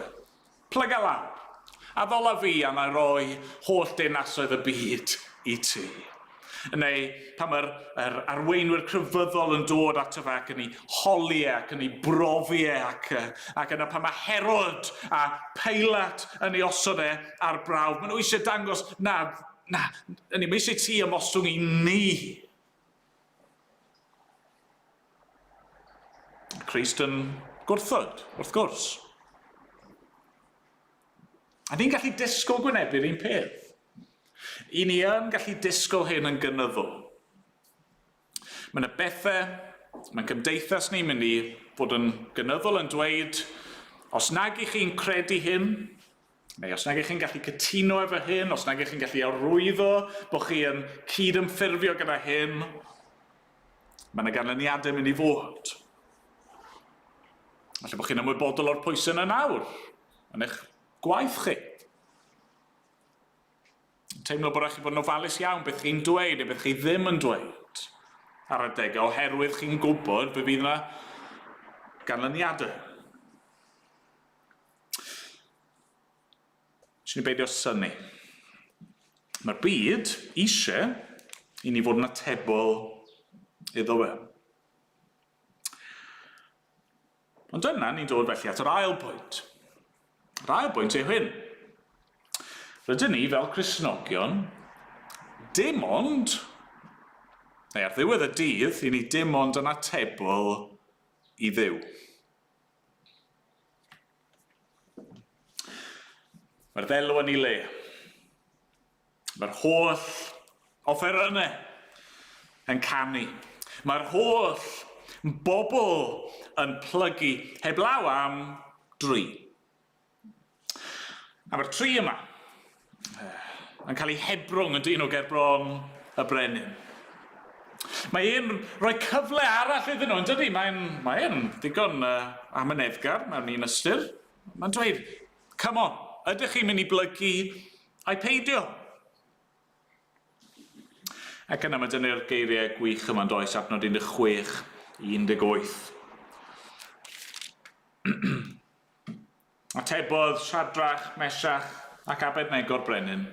Plyga lawr. A ddola fi a na roi holl denasoedd y byd I ti. Neu pan mae'r arweinwyr crefyddol yn dod ato fe ac yn ei holi ac yn ei brofi ac yna pan mae Herod a Peilat yn ei osod ar brawf. Maen nhw eisiau dangos, na, mae eisiau ti ymostwng I ni. Christ yn gwrthod, wrth gwrs. A ni'n gallu disgwyl gwynebu'r un peth. I ni yn gallu disgwyl hyn yn gynyddol. Mae'n y bethau, mae'n cymdeithas ni'n mynd I fod yn gynyddol yn dweud, os nag I chi'n credu hyn, neu os nag I chi'n gallu cytuno efo hyn, os nag I chi'n gallu arwyddo bod chi yn cydymffurfio gyda hyn, mae'n y ganlyniadau mynd I fod. Felly bod chi'n ymwybodol o'r pwysau yna nawr, yn eich gwaith chi. Teimlo bod eich bod yn ofalus iawn beth chi'n dweud neu beth chi ddim yn dweud ar adegau oherwydd chi'n gwybod fe fydd yna ganlyniadau. Eisiau ni beidio synnu. Mae'r byd eisiau I ni fod yn atebol iddo fe. Ond dyna ni'n dod felly at yr ail bwynt. Yr ail bwynt yw hyn. Rydyn ni fel Cristnogion, dim ond, neu ar ddiwedd y dydd, I ni dim ond yn atebol I Dduw. Mae'r ddelw yn ei le. Mae'r holl offerynnau yn canu. Mae'r holl bobl yn plygu heblaw am dri. A mae'r tri yma yn cael ei hebrwng yn dyn o gerbron y brenin. Mae e'n rhoi cyfle arall iddyn nhw, yn dydi? Mae'n ddigon amyneddgar mewn un ystyr. Mae'n dweud, Come on, ydych chi'n mynd i blygu a'i peidio? Ac yna mae dynnu'r geiriau gwych yma'n does adnod 16 i 18. Atebodd Siadrach, Mesach ac Abednego'r brenin.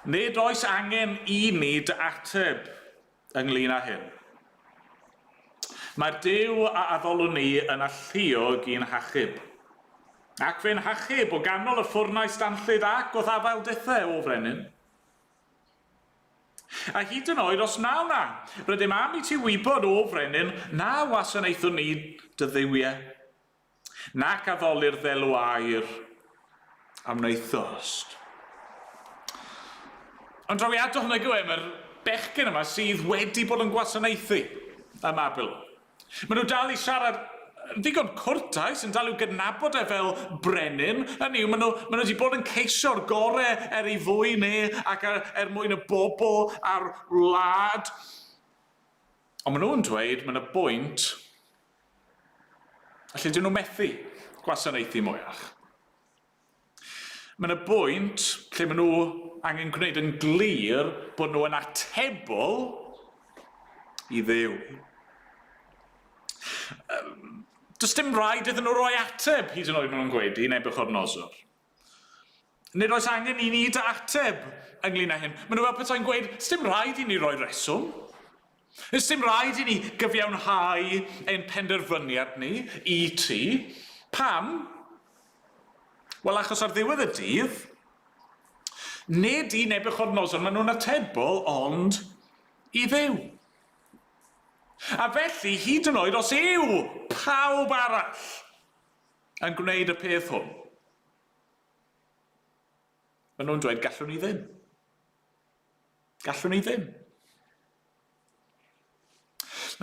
Nid oes angen i ni dy ateb ynglyn â hyn. Mae'r Duw a addolwn ni yn alluog i'n hachub. Ac fe'n hachub o ganol y ffwrnais danllyd ac o ddafael dithau o frenin. A hyd yn oed os naw na, rydym am i ti wybod o frenin na wasanaethwn ni dy ddiwiau, nac addoli'r ddelw air am wneud ddost. Ond drawiadol hwnna gwem, yr bechgyn yma sydd wedi bod yn gwasanaethu ym Mabel. Maen nhw dal i siarad ddigon cwrtais yn dal i'w gydnabod e fel brenin. Hynny yw, maen nhw wedi bod yn ceisio'r gorau ei fwy neu ac mwyn y bobl a'r wlad. Ond maen nhw'n dweud, maen y bwynt, allu dyn nhw methu gwasanaethu mwyach. Maen y bwynt lle maen nhw angen gwneud yn glir bod nhw yn atebol i Dduw. Does dim rhaid iddyn nhw roi ateb hyd yn oed maen nhw'n gweud i Nebuchadnezzar. Nid oes angen i ni dy ateb ynglyn â hyn. Maen nhw fel petai'n gweud, dim rhaid i ni roi reswm. Dim rhaid i ni gyfiawnhau ein penderfyniad ni i ti. Pam? Wel, achos ar ddiwedd y dydd, nid i Nebuchadnezzar maen nhw'n atebol, ond i Dduw. A felly, hyd yn oed os yw pawb arall yn gwneud y peth hwn, maen nhw'n dweud gallwn ni ddim. Gallwn ni ddim.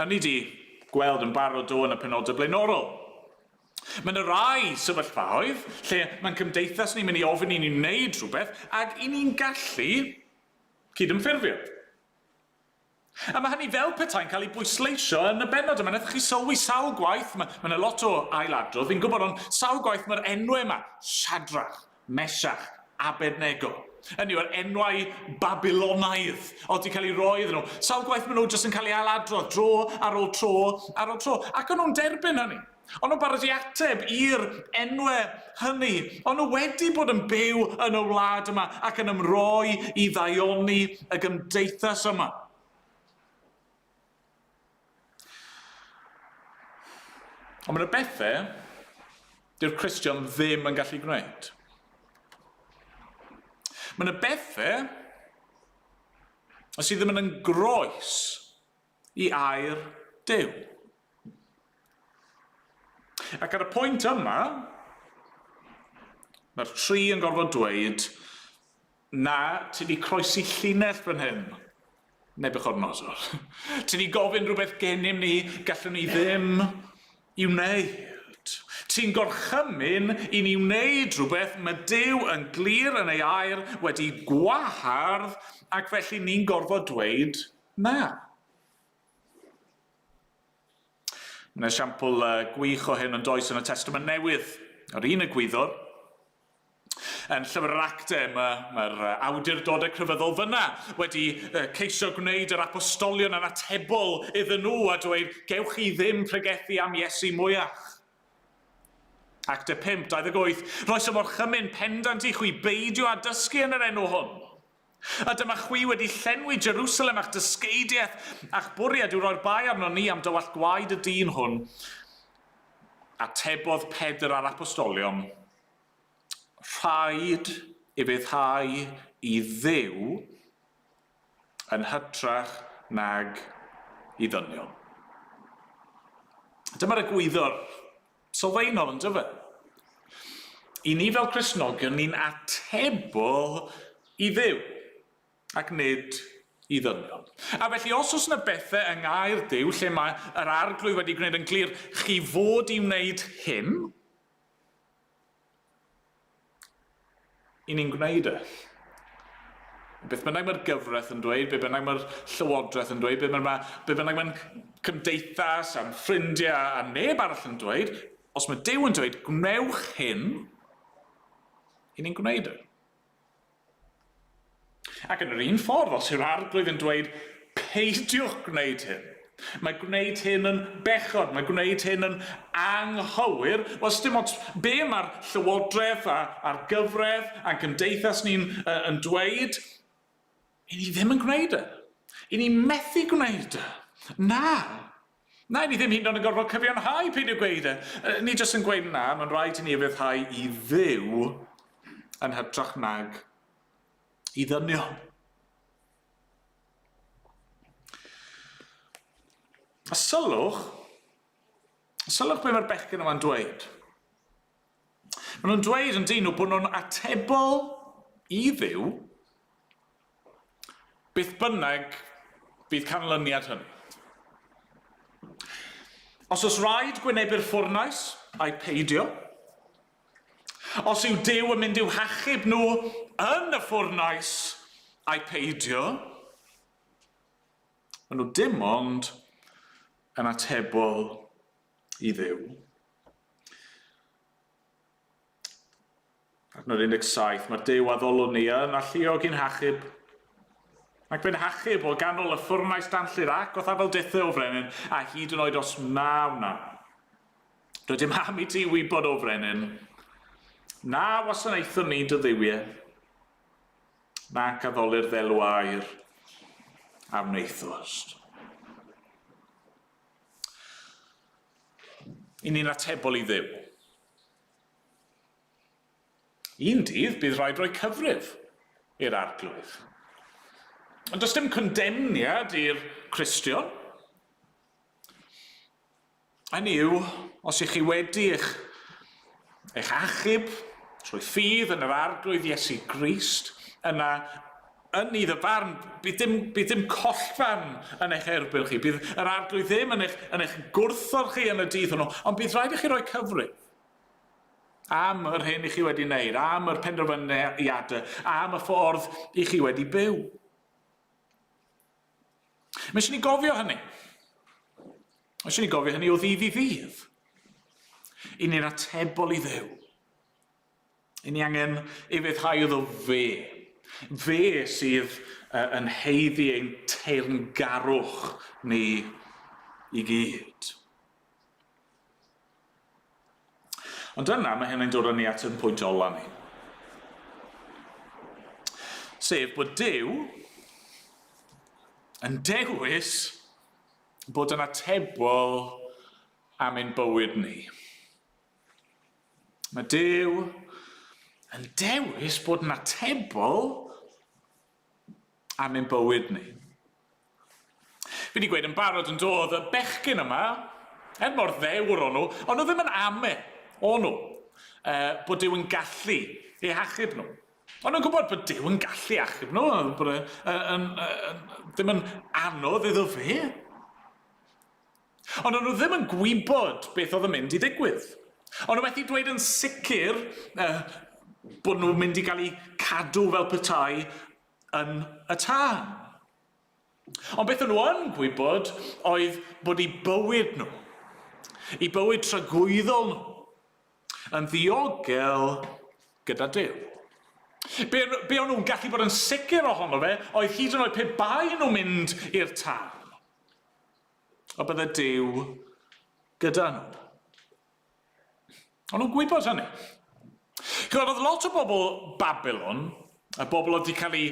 Na ni di gweld yn barod o yn y penodau blaenorol. Mae'n y rai sefyllfaoedd lle mae'n cymdeithas ni'n mynd i ofyn i ni'n wneud rhywbeth ac i ni'n gallu cydymffurfio. A mae hynny fel petai'n cael ei bwysleisio yn y bennod yma. Nethych chi sylwi sawl gwaith, mae'n y lot o ailadrodd, fi'n gwybod ond sawl gwaith mae'r enwau yma, Siadrach, Mesach, Abednego. Hynny yw'r enwau Babilonaidd oedd wedi cael ei roi iddyn nhw. Sawl gwaith maen nhw jyst yn cael ei ailadrodd, tro ar ôl tro ar ôl tro. Ac o'n nhw'n derbyn hynny. O'n nhw'n barod i ateb i'r enwau hynny. O'n nhw wedi bod yn byw yn y wlad yma ac yn ymroi i ddaioni y gymdeithas yma. Ond mae'n y bethau, dyw'r Cristion ddim yn gallu gwneud. Mae'n y bethau, sydd ddim yn groes i air Duw. Ac ar y pwynt yma, mae'r tri yn gorfod dweud, na, ti wedi croesi llinell fan hyn, Nebuchadnezzar. Ti wedi gofyn rhywbeth gennym ni, gallwn ni ddim i wneud. Ti'n gorchymyn i ni wneud rhywbeth mae Duw yn glir yn ei air wedi gwahardd ac felly ni'n gorfod dweud na. Mae'n esiampl gwych o hyn yn does yn y Testament Newydd. Yr un y gwyddor. Yn llyfr yr Actau, mae'r awdurdodau crefyddol fyna wedi ceisio gwneud yr apostolion yn atebol iddyn nhw a dweud, gewch chi ddim pregethu am Iesu mwyach. Actau 5, 28, roes y morchymyn pendant i chwi beidio a dysgu yn yr enw hwn. A dyma chwi wedi llenwi Jerusalem a'ch dysgeidiaeth a'ch bwriad yw roi'r bai arno ni am dywallt gwaed y dyn hwn. Atebodd Pedr a'r apostolion. Rhaid i feddhau i Dduw yn hytrach nag i ddynion. Dyma'r egwyddor sylfaenol yn dyfa. I ni fel Cristnogion, ni'n atebol i Dduw ac nid i ddynion. A felly os oes yna bethau yng ngair Duw lle mae yr arglwydd wedi gwneud yn glir chi fod i wneud hyn, i ni'n gwneud e. Beth bynnag mae'r gyfraith yn dweud, beth bynnag mae'r llywodraeth yn dweud, beth bynnag mae'n cymdeithas a'n ffrindiau a neb arall yn dweud, os mae Duw yn dweud, gwnewch hyn, i ni'n gwneud e. Ac yn yr un ffordd, os yw'r arglwydd yn dweud, peidiwch gwneud hyn. Mae gwneud hyn yn bechod, mae gwneud hyn yn anghywir. Wel, dim ond be mae'r llywodraeth a'r gyfraith a'n cymdeithas ni'n yn dweud, i ni ddim yn gwneud e. I ni methu gwneud e. Na, i ni ddim hyd yn oed yn gorfod cyfiawnhau peidio gweud e. Ni jyst yn gweud na, mae'n rhaid i ni efeithhau i Dduw yn hytrach nag i ddynion. A sylwch be mae'r bechgyn yma'n dweud. Maen nhw'n dweud yn dyn nhw bod nhw'n atebol i Dduw beth bynnag bydd canlyniad hynny. Os oes rhaid gwynebu'r ffwrnais a'i peidio, os yw Duw yn mynd i'w hachub nhw yn y ffwrnais a'i peidio, maen nhw dim ond yn atebol i Dduw. Ac yn yr 17, mae'r Duw a ddolwn ni yn alluog i'n hachub, ac fe'n hachub o ganol y ffwrnais danllyd ac o ddafel dithe o frenin, a hyd yn oed os na. Doedd dim am i ti wybod o frenin, na wasanaethon ni dy ddiwiau, nac addoli'r ddelw air am wneithwst. I ni'n atebol i Dduw. Un dydd bydd rhaid rhoi cyfrif i'r arglwydd. Ond does dim condemniad i'r Cristion. Hynny yw, os ych chi wedi eich achub trwy ffydd yn yr arglwydd Iesu Grist, yna yn iddo farn, bydd dim collfan yn eich erbyn chi, bydd yr arglwydd ddim yn eich gwrthod chi yn y dydd hwnnw, ond bydd rhaid i chi roi cyfrif am yr hyn i chi wedi wneud, am yr penderfyniadau, am y ffordd i chi wedi byw. Mae eisiau ni gofio hynny. Mae eisiau ni gofio hynny o ddydd i ddydd. I ni'n atebol i Dduw. I ni angen efeithhau iddo fe. Fe sydd yn heiddi ein teyrngarwch ni i gyd. Ond yna mae hynny'n dod â ni at yn pwynt ola ni. Sef bod Duw yn dewis bod yn atebol am ein bywyd ni. Mae Duw yn dewis bod yn atebol am ein bywyd ni. Fi wedi gweud yn barod yn dod y bechgyn yma, mor ddewr o'n nhw, ond nhw ddim yn ame o'n nhw, bod Duw yn gallu eu hachub nhw. Ond nhw'n gwybod bod Duw yn gallu achub nhw, bod ddim yn anodd iddo fe. Ond nhw ddim yn gwybod beth oedd yn mynd i ddigwydd. Ond nhw wedi dweud yn sicr bod nhw'n mynd i gael eu cadw fel petai yn y tân. Ond beth nhw yn gwybod oedd bod eu bywyd nhw, eu bywyd tragwyddol nhw, yn ddiogel gyda Duw. Be o'n nhw'n gallu bod yn sicr ohono fe oedd hyd yn oed pe bai nhw'n mynd i'r tân. O bydde Duw gyda nhw. Ond nhw'n gwybod hynny. Oedd lot o bobl Babylon, y bobl oedd wedi cael eu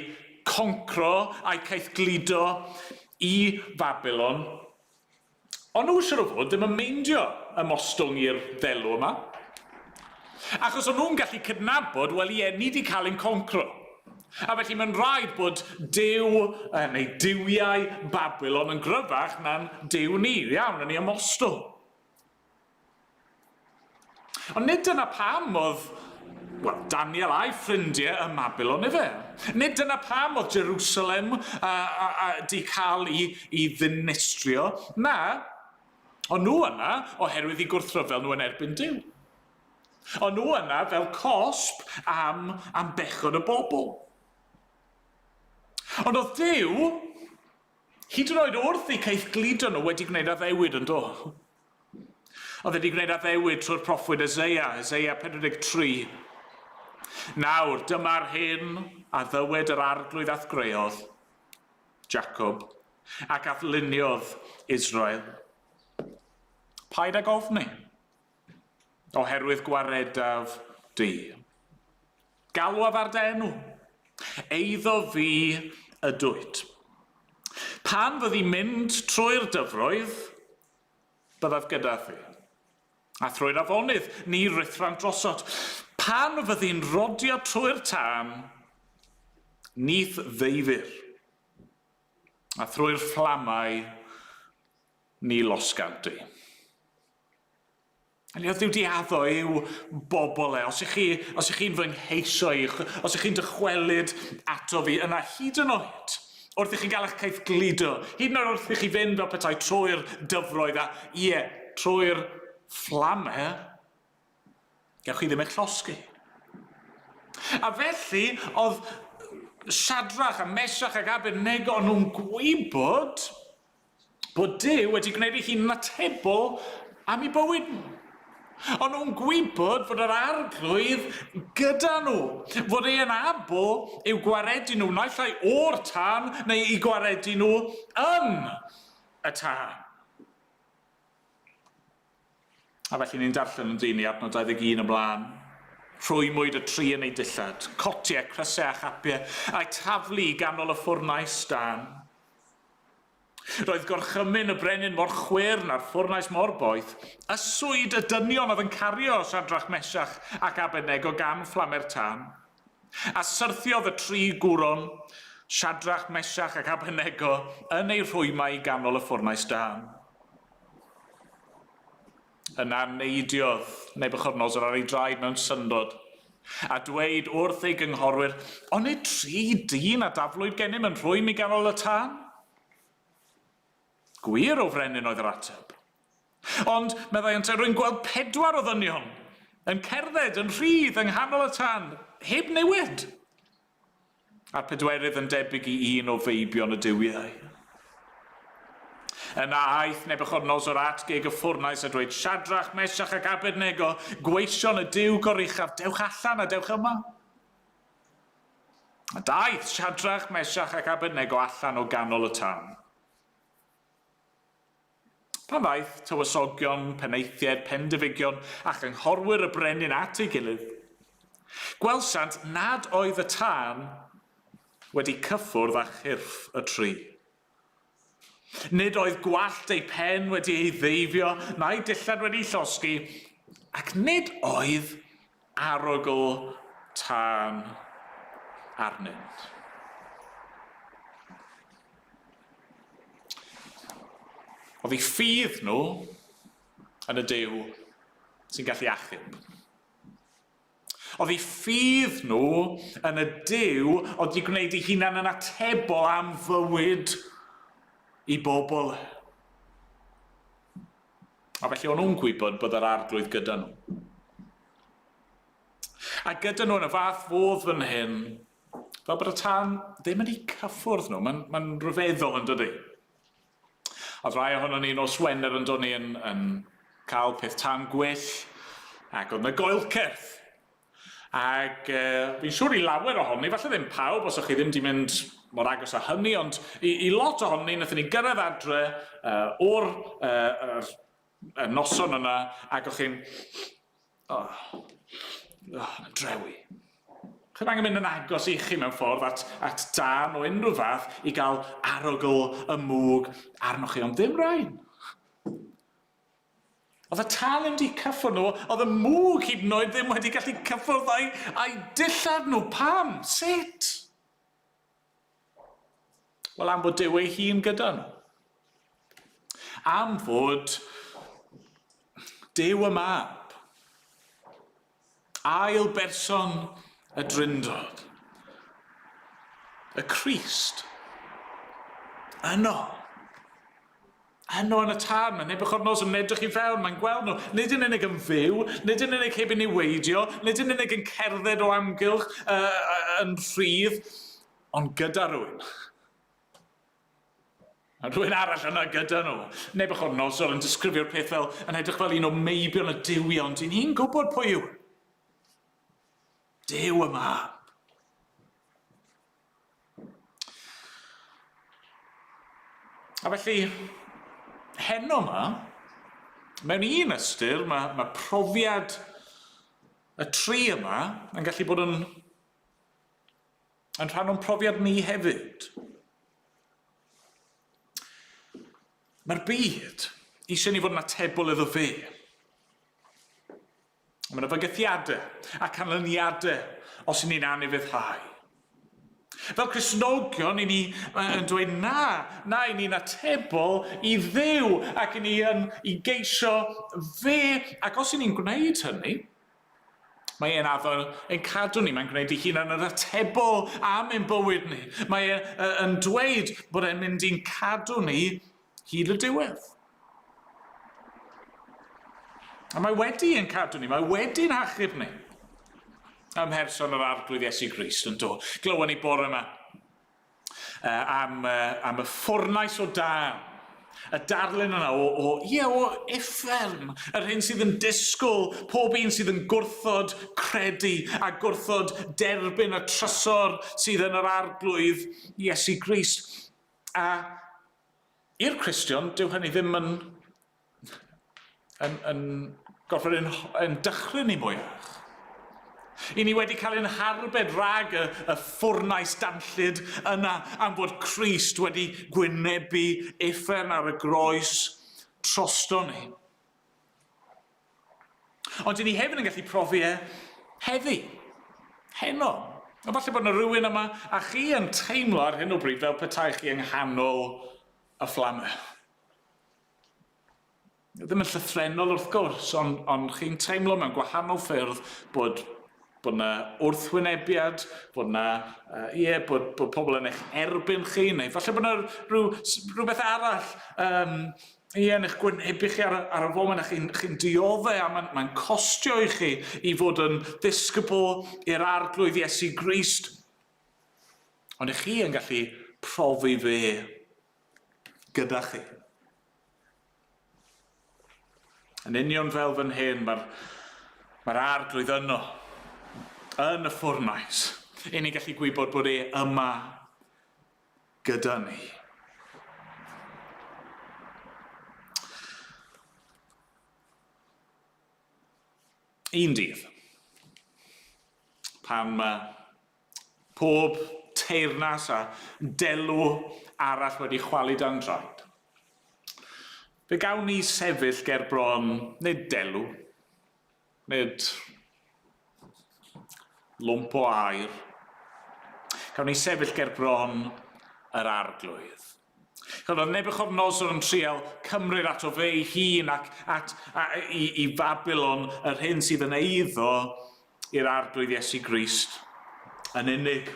concro a'i caeth gludo i Babylon, ond nhw'n siŵr o fod ddim yn meindio ymostwng i'r ddelw yma. Achos o'n nhw'n gallu cydnabod, wel ie, ni wedi cael ein concro. A felly mae'n rhaid bod Duw, neu Duwiau Babylon yn gryfach na'n Duw ni. Iawn, yn ei ymostwng. Ond nid dyna pam oedd Daniel a'i ffrindiau ym Babylon efe. Nid dyna pam oedd Jerusalem di cael i ddinistrio. Na, ond nhw yna oherwydd i gwrthryfel nhw yn erbyn Duw. Ond nhw yna fel cosb am bechod y bobl. Ond oedd Duw, hyd yn oed wrth i caeth gludo nhw wedi gwneud addewid yn do. Oedd wedi gwneud addewid trwy'r proffwyd Eseia 43. Nawr, dyma'r hyn a ddywed yr arglwydd ath greodd, Jacob, ac ath luniodd Israel. Paid ag ofni, oherwydd gwaredaf di. Galwaf ar denw, eiddo fi y dwyd. Pan fyddi mynd trwy'r dyfroedd, byddaf gyda thi. A trwy'r afonydd, ni rithran drosod. Pan fyddi'n rodio trwy'r tân, nith ddeifir. A trwy'r fflamau, ni losganti. Ani oedd Duw di addo yw bobl e. Os ych chi'n fy ngheisio i, os ych chi'n dychwelyd ato fi yna hyd yn oed, wrth i chi'n gael eich caeth glido, hyd yn oed wrth i chi fynd fel petai trwy'r dyfroedd a trwy'r fflamau, gewch chi ddim eich llosgu. A felly, oedd Siadrach a Mesach ac Abednego nhw'n gwybod bod Duw wedi gwneud i chi'n atebol am ei bywyd nhw. Ond nhw'n gwybod fod yr arglwydd gyda nhw, fod ei anabl i'w gwaredu nhw naill ai o'r tân neu i gwaredu nhw yn y tân. A felly ni'n darllen yn dyn i adnod 21 ymlaen. Rhwymwyd y tri yn ei dillad, cotiau, crysau a chapiau, a'i taflu i ganol y ffwrnais dan. Roedd gorchymyn y brenin mor chwyr na'r ffwrnais mor boeth, yswyd y dynion oedd yn cario Siadrach, Mesach ac Abednego gan fflamer tân. A syrthiodd y tri gwron, Siadrach, Mesach ac Abednego yn ei rhwymau i ganol y ffwrnais dan. Yna neidiodd Nebuchadnezzar ar ei draed mewn syndod, a dweud wrth ei gynghorwyr, ond nid tri dyn a daflwyd gennym yn rhwym i ganol y tân? Gwir o frenin oedd yr ateb. Ond meddai yntau rwy'n gweld 4 o ddynion yn cerdded yn rhydd yng nghanol y tân, heb newid. A'r 4 yn debyg i un o feibion y duwiau. Yna aeth Nebuchadnezzar at geg y ffwrnais a dweud, Siadrach, Mesach ac Abednego, gweision y Duw goruchaf, dewch allan a dewch yma. A daeth Siadrach, Mesach ac Abednego allan o ganol y tân. Pan ddaeth tywysogion, penaethiaid, pendifigion a chynghorwyr y brenin at ei gilydd, gwelsant nad oedd y tân wedi cyffwrdd â chyrff y tri. Nid oedd gwallt ei pen wedi ei ddeifio, na'i dillad wedi llosgu, ac nid oedd arogl tân arnynt. Oedd ei ffydd nhw yn y Duw sy'n gallu achub. Oedd ei ffydd nhw yn y Duw oedd wedi gwneud ei hunan yn atebol am fywyd i bobl. A felly o'n nhw'n gwybod bod yr arglwydd gyda nhw. A gyda nhw yn y fath fodd fan hyn, fel bod y tân ddim wedi cyffwrdd nhw. Mae'n rhyfeddol yn dydi. Oedd rai ohono ni nos Wener yn dod ni yn cael peth tân gwyll, ac oedd yna goelcerth. Ac fi'n siŵr i lawer ohoni, falle ddim pawb os o'ch chi ddim wedi mynd mor agos â hynny, ond i lot ohoni wnaethon ni gyrraedd adre o'r noson yna, ac o'ch chi'n drewi. Chi'n angen mynd yn agos i chi mewn ffordd at tân o unrhyw fath i gael arogl y mwg arnoch chi, ond ddim rhain. Oedd y tân ddim wedi cyffwrdd nhw, oedd y mwg hyd yn oed ddim wedi gallu cyffwrdd a'i dillad nhw. Pam? Sut? Wel, am bod Duw ei hun gyda nhw. Am fod Duw y mab, ail berson y Drindod, y Crist, yno yn y tân, mae Nebuchadnezzar yn edrych i fewn, mae'n gweld nhw, nid yn unig yn fyw, nid yn unig heb i niweidio, nid yn unig yn cerdded o amgylch yn rhydd, ond gyda rhywun A rhywun arall yna gyda nhw. Nebuchadnezzar yn disgrifio'r peth fel yn edrych fel un o meibion y diwion. Dyn ni'n gwybod pwy yw. Duw y mab. A felly, heno yma, mewn un ystyr, mae profiad y tri yma yn gallu bod yn rhan o'n profiad ni hefyd. Mae'r byd eisiau ni fod yn atebol iddo fe. Mae yna fygythiadau a canlyniadau os ni'n anifuddhau. Fel Cristnogion, ni yn dweud na i ni'n atebol i Dduw ac i geisio fe. Ac os ni'n gwneud hynny, mae e'n addo yn cadw ni, mae'n gwneud ei hun yn atebol am ein bywyd ni. Mae e'n dweud bod e'n mynd i'n cadw ni hyd y diwedd. A mae wedi yn cadw ni, mae wedi'n achub ni. Ym mherson yr arglwydd Iesu Grist yn dod. Glywon ni bore yma am y ffwrnais o dan. Y darlun yna o uffern, yr hyn sydd yn disgwyl pob un sydd yn gwrthod credu a gwrthod derbyn y trysor sydd yn yr arglwydd Iesu Grist. A i'r Cristion, dyw hynny ddim yn gorfod yn dychryn ni mwyach. I ni wedi cael ein harbed rhag y ffwrnais danllyd yna am fod Crist wedi gwynebu uffern ar y groes trosto ni. Ond i ni hefyd yn gallu profi heddi, heno. A falle bod yna rhywun yma a chi yn teimlo ar hyn o bryd fel petai chi yng nghanol y fflamau. Ddim yn llythrenol wrth gwrs, ond chi'n teimlo mewn gwahanol ffyrdd bod yna wrthwynebiad, bod pobl yn eich erbyn chi, neu falle bod yna rhywbeth arall yn eich gwynebu chi ar y foment a chi'n dioddau a mae'n costio i chi i fod yn ddisgybl i'r arglwydd Iesu Grist. Ond i chi yn gallu profi fe gyda chi. Yn union fel fan hyn, mae'r arglwydd yno, yn y ffwrnais, i ni gallu gwybod bod yma gyda ni. Un dydd, pan pob teyrnas a delw arall wedi chwalu dan draed, fe gawn ni sefyll ger bron, nid delw, nid lwmp o air. Gawn ni sefyll ger bron yr arglwydd. Oedd Nebuchadnezzar yn trial cymryd ato fe ei hun ac i Babylon yr hyn sydd yn eiddo i'r arglwydd Iesu Grist yn unig.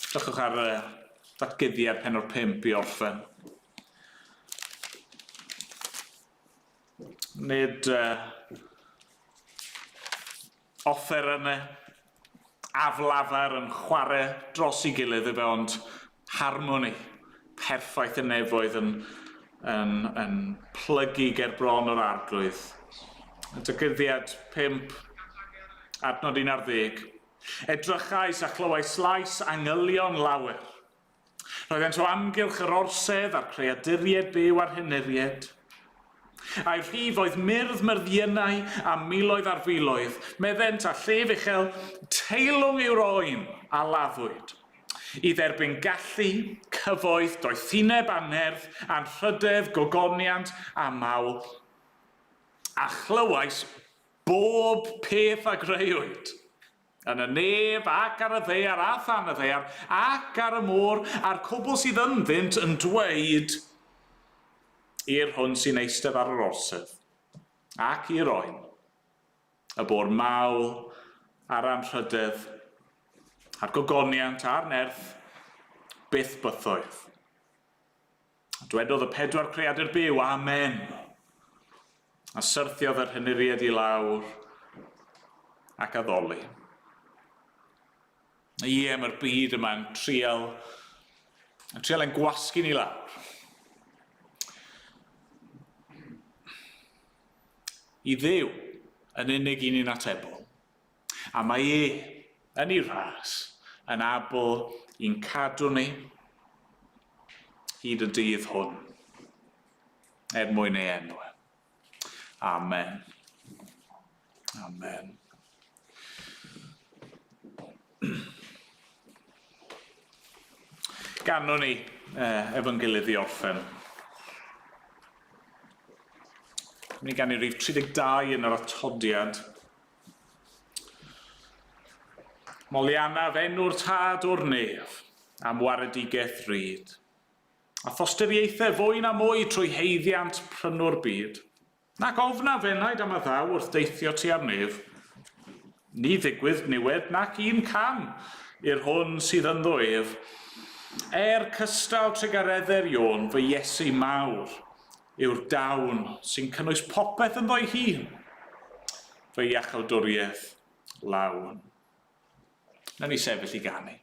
Drychwch ar datgyddiad penor 5 i orffen. Nid offer yna aflafar yn chwarae dros ei gilydd efo, ond harmoni perffaith y nefoedd yn plygu ger bron o'r arglwydd. Datgyddiad 5, adnod 11. Edrychais a clywais lais angylion lawer. Roeddent o amgylch yr orsedd a'r creaduriaid byw ar hyneriad. A'i rhif oedd myrdd myrddionau a miloedd ar filoedd, meddent a llef uchel, teilwng i'w roen a laddwyd. I dderbyn gallu, cyfoeth, doethineb anerth, anrhydedd, gogoniant a mawl. A chlywais bob peth a greuwyd. Yn y nef ac ar y ddaear a than y ddaear ac ar y môr a'r cwbl sydd ynddynt yn dweud i'r hwn sy'n eistedd ar yr orsedd ac i'r oen y bod mawl a'r anrhydedd a'r gogoniant a'r nerth byth bythoedd. Dwedodd y 4 creadur byw, amen. A syrthiodd yr hyniriad i lawr ac addoli. Mae'r byd yma'n trial ein gwasgu ni lawr. i Dduw yn unig un un atebol. A mae yn ei ras yn abl i'n cadw ni hyd y dydd hwn, mwyn ei enw. Amen. Amen. Ganwn ni efo'n gilydd i orffen. Ni gan i rif 32 yn yr atodiad. Molianaf enw'r tad o'r nef am waredigaeth ryd. A thosturiaethau fwy na mwy trwy heiddiant prynw'r byd. Nac ofna fenaid am y ddaw wrth deithio ti ar nef. Ni ddigwydd niwed nac un cam i'r hwn sydd yn ddwyf. Cystal tregareddau'r Iôn fy Iesu mawr yw'r dawn sy'n cynnwys popeth yn ddoi hun. Fy iachawdwriaeth lawn. Na ni sefyll i ganu.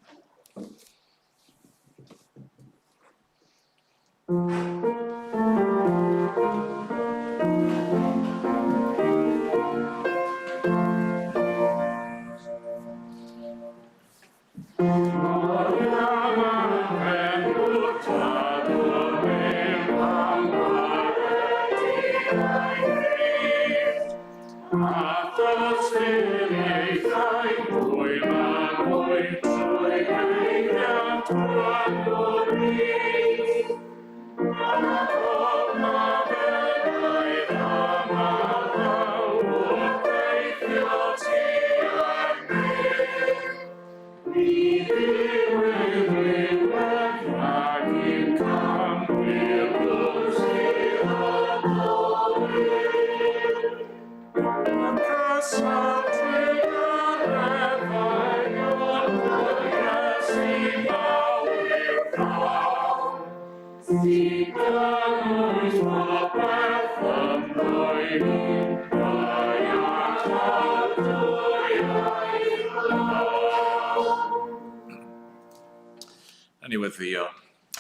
Niweddio.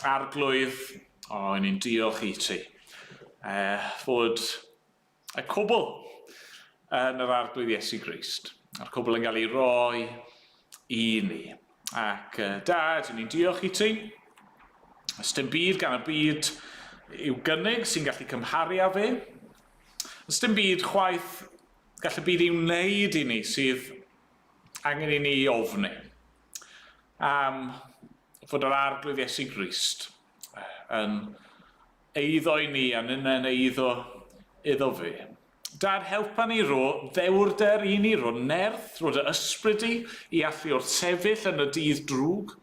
Arglwydd, ni'n diolch i ti fod y cwbl yn yr arglwydd Iesu Grist. A'r cwbl yn cael ei roi i ni. Ac Dad, ni'n diolch i ti. Os dim byd gan y byd i'w gynnig sy'n gallu cymharu â fe. Os dim byd chwaith gall y byd i'w wneud i ni sydd angen i ni ofni. Am fod yr arglwydd Iesu Grist yn eiddo i ni a yn iddo fe. Dad, helpa ni ro ddewrder i ni, ro nerth, ro dy ysbryd i allu wrth sefyll yn y dydd drwg.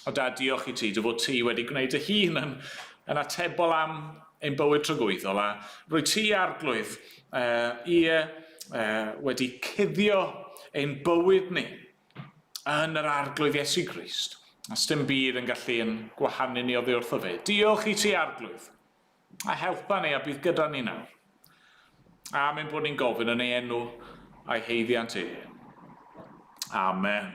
O Dad, diolch i ti, dy fod ti wedi gwneud y hun yn atebol am ein bywyd tragwyddol, a rwy ti arglwydd wedi cuddio ein bywyd ni yn yr arglwydd Iesu Grist. A dim byd yn gallu yn gwahanu ni oddi wrtho fe. Diolch i ti arglwydd. A helpa ni a bydd gyda ni nawr. Amen bod ni'n gofyn yn ei enw a'i heiddiant e. Amen.